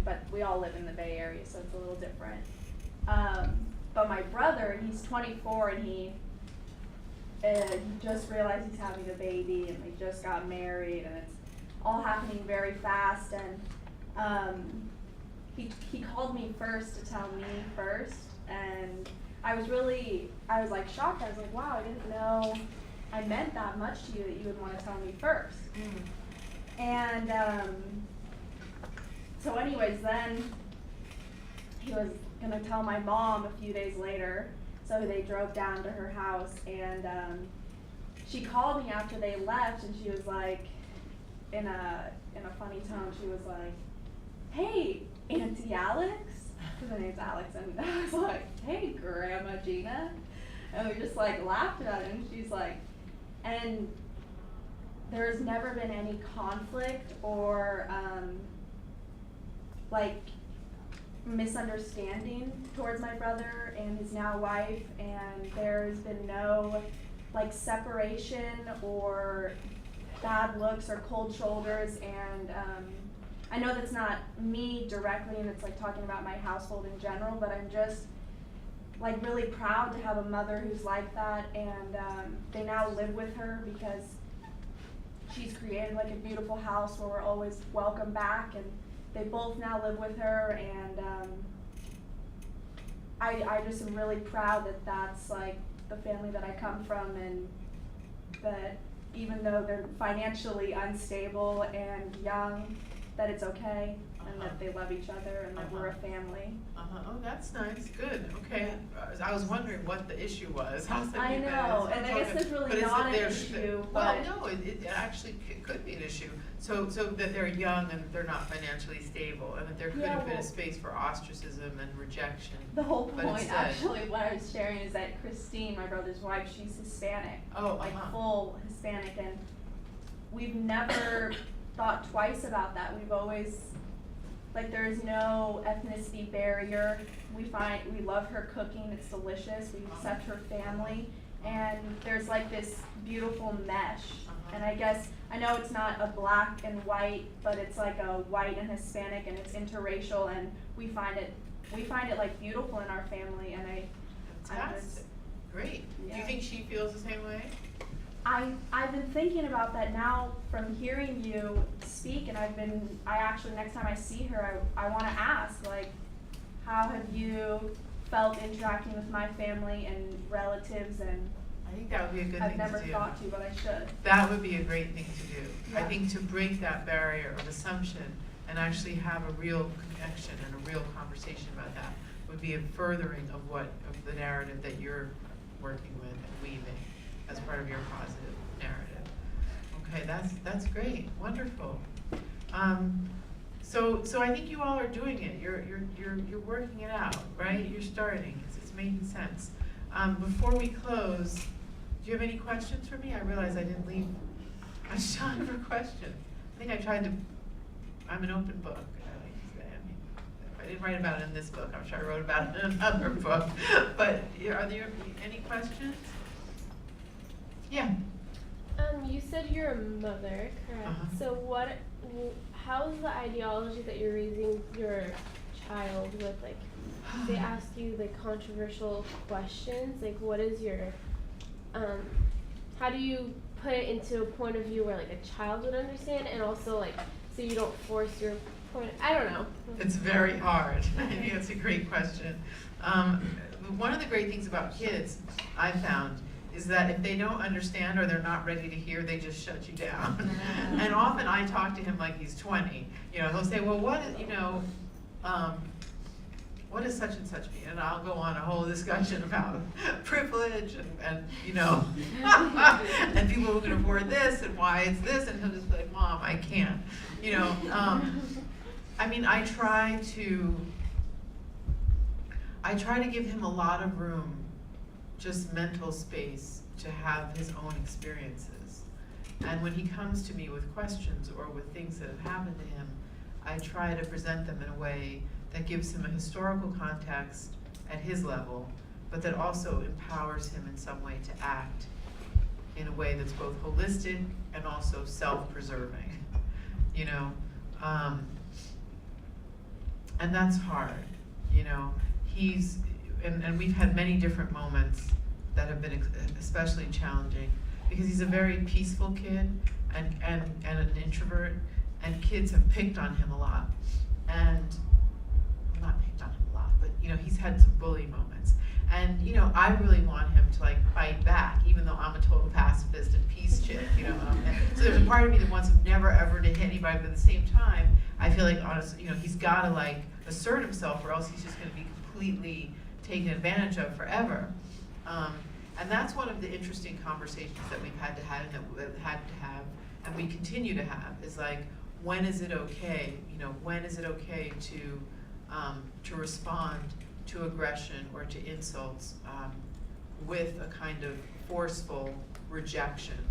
But we all live in the Bay Area, so it's a little different. But my brother, he's 24, and he just realized he's having a baby, and they just got married, and it's all happening very fast. And he called me first to tell me first, and I was like shocked. I was like, wow, I didn't know I meant that much to you that you would want to tell me first. And so anyways, then he was gonna tell my mom a few days later, so they drove down to her house, and she called me after they left, and she was like, in a funny tone, she was like, hey, Auntie Alex, because her name's Alex, and I was like, hey, Grandma Gina, and we just like laughed about it, and she's like, and there's never been any conflict or like misunderstanding towards my brother and his now wife, and there's been no like separation or bad looks or cold shoulders. And I know that's not me directly, and it's like talking about my household in general, but I'm just like really proud to have a mother who's like that, and they now live with her because she's created like a beautiful house where we're always welcome back, and they both now live with her, and I just am really proud that that's like the family that I come from, and that even though they're financially unstable and young, that it's okay, and that they love each other, and that we're a family. Oh, that's nice. Good. Okay. I was wondering what the issue was. I know, and I guess it's really not an issue. Well, no, it actually could be an issue. So that they're young and they're not financially stable, and that there could have been a space for ostricism and rejection. The whole point, actually, what I was sharing is that Christine, my brother's wife, she's Hispanic, full Hispanic, and we've never thought twice about that. We've always, like, there is no ethnicity barrier. We love her cooking, it's delicious. We accept her family, and there's like this beautiful mesh. And I guess, I know it's not a black and white, but it's like a white and Hispanic, and it's interracial, and we find it like beautiful in our family, and Fantastic. Great. Yeah. Do you think she feels the same way? I've been thinking about that now from hearing you speak, and I actually, next time I see her, I want to ask, like, how have you felt interacting with my family and relatives? And I think that would be a good thing to do. I've never thought to, but I should. That would be a great thing to do. Yeah. I think to break that barrier of assumption and actually have a real connection and a real conversation about that would be a furthering of the narrative that you're working with and weaving as part of your positive narrative. Okay, that's great, wonderful. So I think you all are doing it. You're working it out, right? You're starting. It's making sense. Before we close, do you have any questions for me? I realize I didn't leave much time for questions. I think I tried to. I'm an open book. If I didn't write about it in this book, I'm sure I wrote about it in another book. But are there any questions? Yeah. You said you're a mother, correct? So how's the ideology that you're raising your child with? Like, they ask you like controversial questions. Like, what is your, how do you put it into a point of view where like a child would understand, and also like so you don't force your point? I don't know. It's very hard. I think that's a great question. One of the great things about kids, I found, is that if they don't understand or they're not ready to hear, they just shut you down. And often I talk to him like he's 20. You know, he'll say, well, what does such and such mean? And I'll go on a whole discussion about privilege and you know, and people who can afford this and why it's this, and he'll just be like, Mom, I can't. You know, I mean, I try to give him a lot of room, just mental space, to have his own experiences. And when he comes to me with questions or with things that have happened to him, I try to present them in a way that gives him a historical context at his level, but that also empowers him in some way to act in a way that's both holistic and also self-preserving, you know? And that's hard, you know? And we've had many different moments that have been especially challenging, because he's a very peaceful kid and an introvert, and kids have picked on him a lot. And, well, not picked on him a lot, but you know, he's had some bully moments. And you know, I really want him to like fight back, even though I'm a total pacifist and peace chick, you know. So there's a part of me that wants him never ever to hit anybody, but at the same time, I feel like honestly, you know, he's gotta like assert himself, or else he's just gonna be completely taken advantage of forever. And that's one of the interesting conversations that we've had to have, and we continue to have, is like, when is it okay? You know, when is it okay to respond to aggression or to insults with a kind of forceful rejection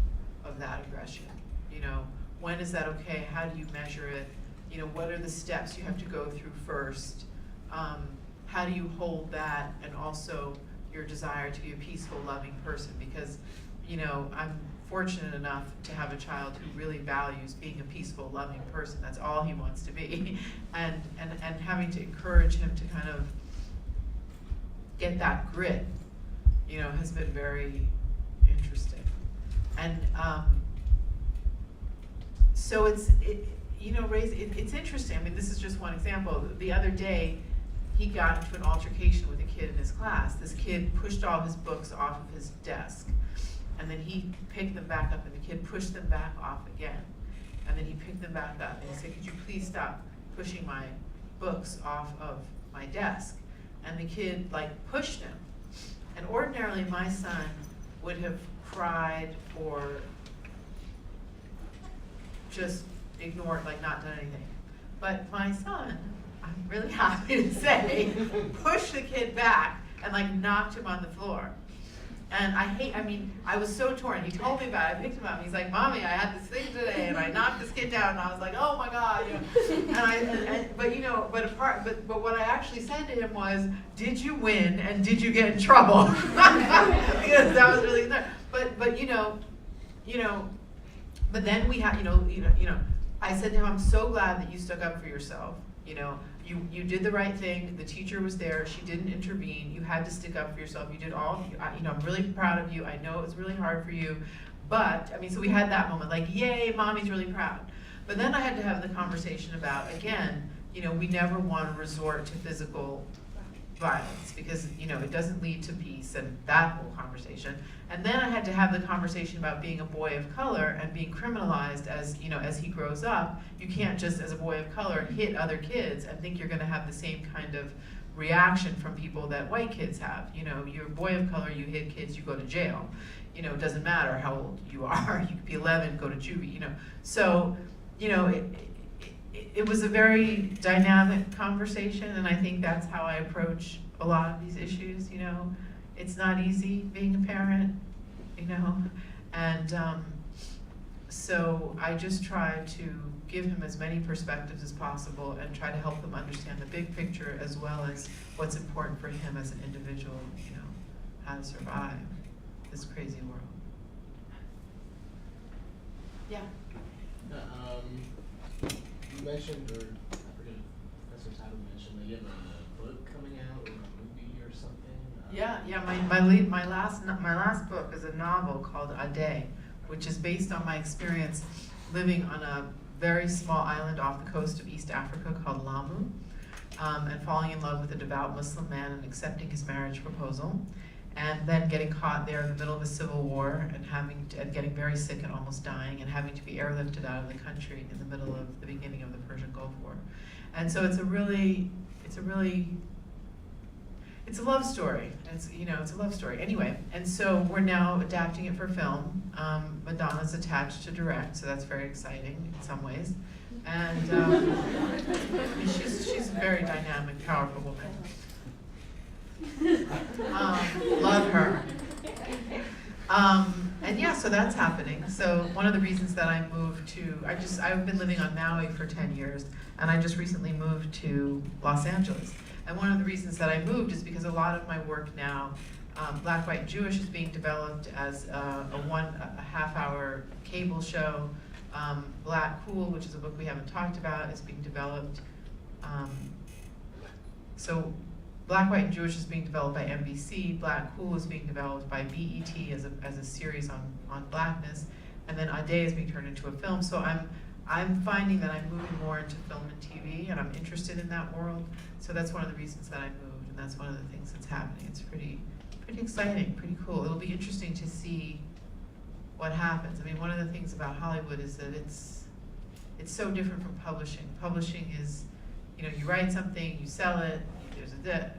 of that aggression? You know, when is that okay? How do you measure it? You know, what are the steps you have to go through first? How do you hold that, and also your desire to be a peaceful, loving person? Because, you know, I'm fortunate enough to have a child who really values being a peaceful, loving person. That's all he wants to be. And having to encourage him to kind of get that grit, you know, has been very interesting. And so it's interesting. I mean, this is just one example. The other day, he got into an altercation with a kid in his class. This kid pushed all his books off of his desk, and then he picked them back up, and the kid pushed them back off again. And then he picked them back up, and he said, could you please stop pushing my books off of my desk? And the kid like pushed him. And ordinarily my son would have cried or just ignored, like not done anything. But my son, I'm really happy to say, pushed the kid back and like knocked him on the floor. And I was so torn. He told me about it. I picked him up. He's like, Mommy, I had this thing today, and I knocked this kid down. And I was like, oh my God, you know. But what I actually said to him was, did you win, and did you get in trouble? Because that was really there. But then we had, I said to him, I'm so glad that you stuck up for yourself. You know, you did the right thing. The teacher was there. She didn't intervene. You had to stick up for yourself. You did all, I'm really proud of you. I know it was really hard for you. But, so we had that moment, like, yay, Mommy's really proud. But then I had to have the conversation about, again, we never want to resort to physical violence, because, it doesn't lead to peace, and that whole conversation. And then I had to have the conversation about being a boy of color and being criminalized as he grows up. You can't just, as a boy of color, hit other kids and think you're going to have the same kind of reaction from people that white kids have. You're a boy of color, you hit kids, you go to jail. It doesn't matter how old you are. You could be 11, go to juvie. So, it was a very dynamic conversation, and I think that's how I approach a lot of these issues, you know. It's not easy being a parent, you know, and so I just try to give him as many perspectives as possible and try to help him understand the big picture as well as what's important for him as an individual, you know, how to survive this crazy world. Yeah. You mentioned, or I forget if Professor Tattle mentioned, that you have a book coming out or a movie or something. Yeah. My last book is a novel called A Day, which is based on my experience living on a very small island off the coast of East Africa called Lamu, and falling in love with a devout Muslim man and accepting his marriage proposal, and then getting caught there in the middle of a civil war and getting very sick and almost dying and having to be airlifted out of the country in the middle of the beginning of the Persian Gulf War. And so it's a love story. It's a love story. Anyway, and so we're now adapting it for film. Madonna's attached to direct, so that's very exciting in some ways. And she's a very dynamic, powerful woman. Love her. And yeah, so that's happening. So one of the reasons that I moved to, I've been living on Maui for 10 years, and I just recently moved to Los Angeles. And one of the reasons that I moved is because a lot of my work now, Black, White, and Jewish, is being developed as a half-hour cable show. Black Cool, which is a book we haven't talked about, is being developed. So Black, White, and Jewish is being developed by NBC. Black Cool is being developed by BET as a series on blackness, and then A Day is being turned into a film. So I'm finding that I'm moving more into film and TV, and I'm interested in that world. So that's one of the reasons that I moved, and that's one of the things that's happening. It's pretty exciting, pretty cool. It'll be interesting to see what happens. I mean, one of the things about Hollywood is that it's so different from publishing. Publishing is, you write something, you sell it, there's a then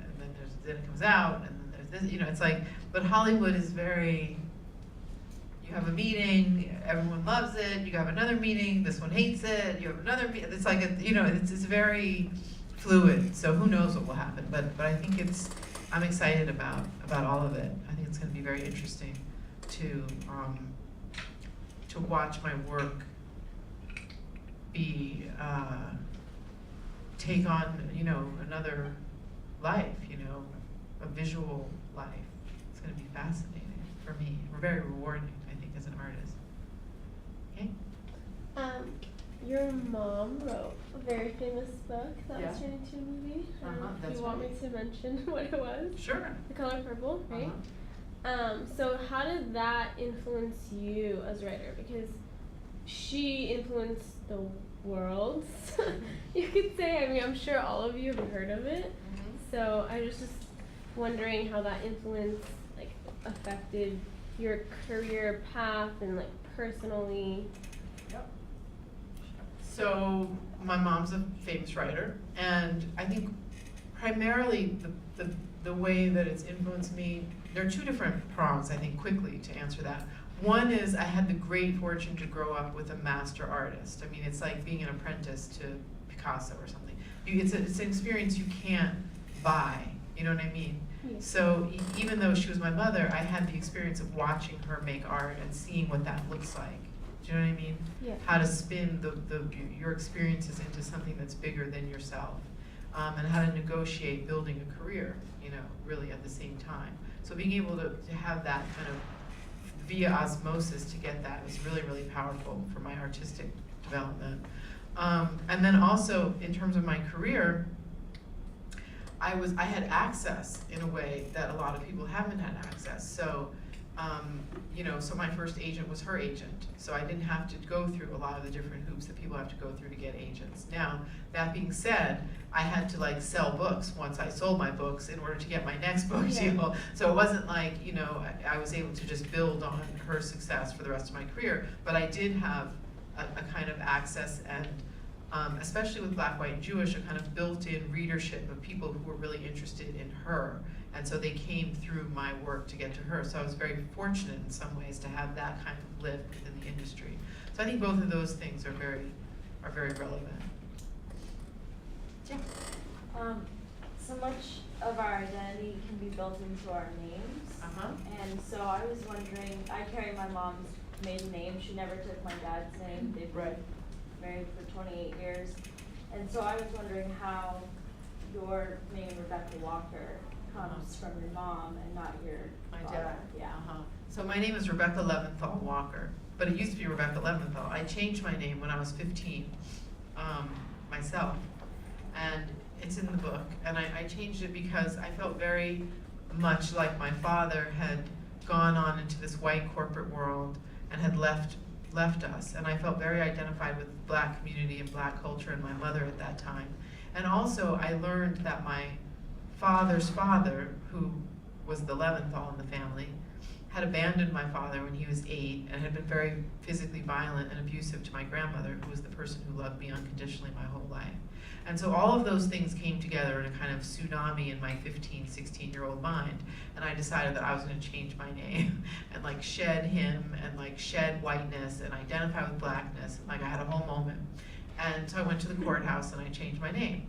it comes out, and then there's this, it's like, but Hollywood is very, you have a meeting, everyone loves it, you have another meeting, this one hates it, you have another meeting, it's like, it's very fluid, so who knows what will happen, but I think I'm excited about all of it. I think it's going to be very interesting to watch my work take on, another life, a visual life. It's going to be fascinating for me, very rewarding, I think, as an artist. Okay? Your mom wrote a very famous book that was turned into a movie. Do you want me to mention what it was? Sure. The Color Purple, right? So how did that influence you as a writer? Because she influenced the world, you could say. I mean, I'm sure all of you have heard of it. So I was just wondering how that influence affected your career path and personally. Yep. So my mom's a famous writer, and I think primarily the way that it's influenced me, there are two different prongs, I think, quickly to answer that. One is I had the great fortune to grow up with a master artist. I mean, it's like being an apprentice to Picasso or something. It's an experience you can't buy, you know what I mean? Yeah. So even though she was my mother, I had the experience of watching her make art and seeing what that looks like. Do you know what I mean? Yeah. How to spin your experiences into something that's bigger than yourself, and how to negotiate building a career, really at the same time. So being able to have that kind of via osmosis to get that was really, really powerful for my artistic development. And then also in terms of my career, I had access in a way that a lot of people haven't had access. So, so my first agent was her agent. So I didn't have to go through a lot of the different hoops that people have to go through to get agents. Now, that being said, I had to sell books once I sold my books in order to get my next book deal. So it wasn't like, I was able to just build on her success for the rest of my career, but I did have a kind of access and especially with Black, White, and Jewish, a kind of built-in readership of people who were really interested in her. And so they came through my work to get to her. So I was very fortunate in some ways to have that kind of lift within the industry. So I think both of those things are very relevant. So much of our identity can be built into our names. And so I was wondering, I carry my mom's maiden name. She never took my dad's name. They've been married for 28 years. And so I was wondering how your name, Rebecca Walker, comes from your mom and not your father. dad. Yeah. So my name is Rebecca Leventhal Walker, but it used to be Rebecca Leventhal. I changed my name when I was 15, myself, and it's in the book. And I changed it because I felt very much like my father had gone on into this white corporate world and had left us. And I felt very identified with the Black community and Black culture and my mother at that time. And also I learned that my father's father, who was the Leventhal in the family, had abandoned my father when he was 8 and had been very physically violent and abusive to my grandmother, who was the person who loved me unconditionally my whole life. And so all of those things came together in a kind of tsunami in my 15, 16-year-old mind. And I decided that I was going to change my name and like shed him and like shed whiteness and identify with Blackness. Like I had a whole moment. And so I went to the courthouse and I changed my name.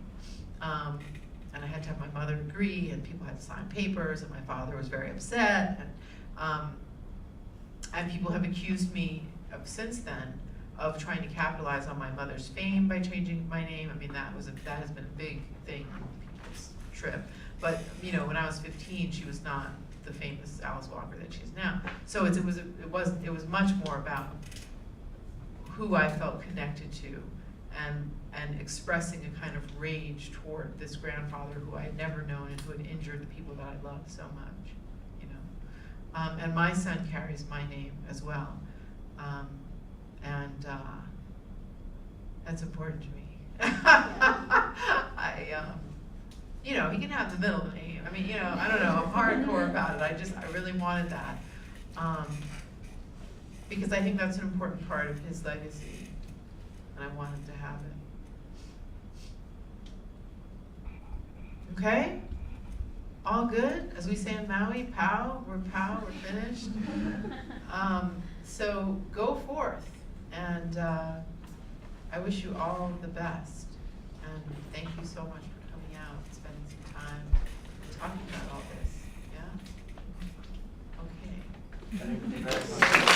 And I had to have my mother agree, and people had to sign papers, and my father was very upset. And people have accused me since then of trying to capitalize on my mother's fame by changing my name. I mean, that has been a big thing in people's trip. But you know, when I was 15, she was not the famous Alice Walker that she is now. So it was much more about who I felt connected to, and expressing a kind of rage toward this grandfather who I had never known and who had injured the people that I loved so much, you know. And my son carries my name as well. That's important to me. You know, he can have the middle name. I mean, you know, I don't know, I'm hardcore about it. I really wanted that. Because I think that's an important part of his legacy, and I wanted to have it. Okay? All good? As we say in Maui, pow, we're finished. So go forth, and I wish you all the best. And thank you so much for coming out and spending some time talking about all this. Yeah? Okay. Thank you.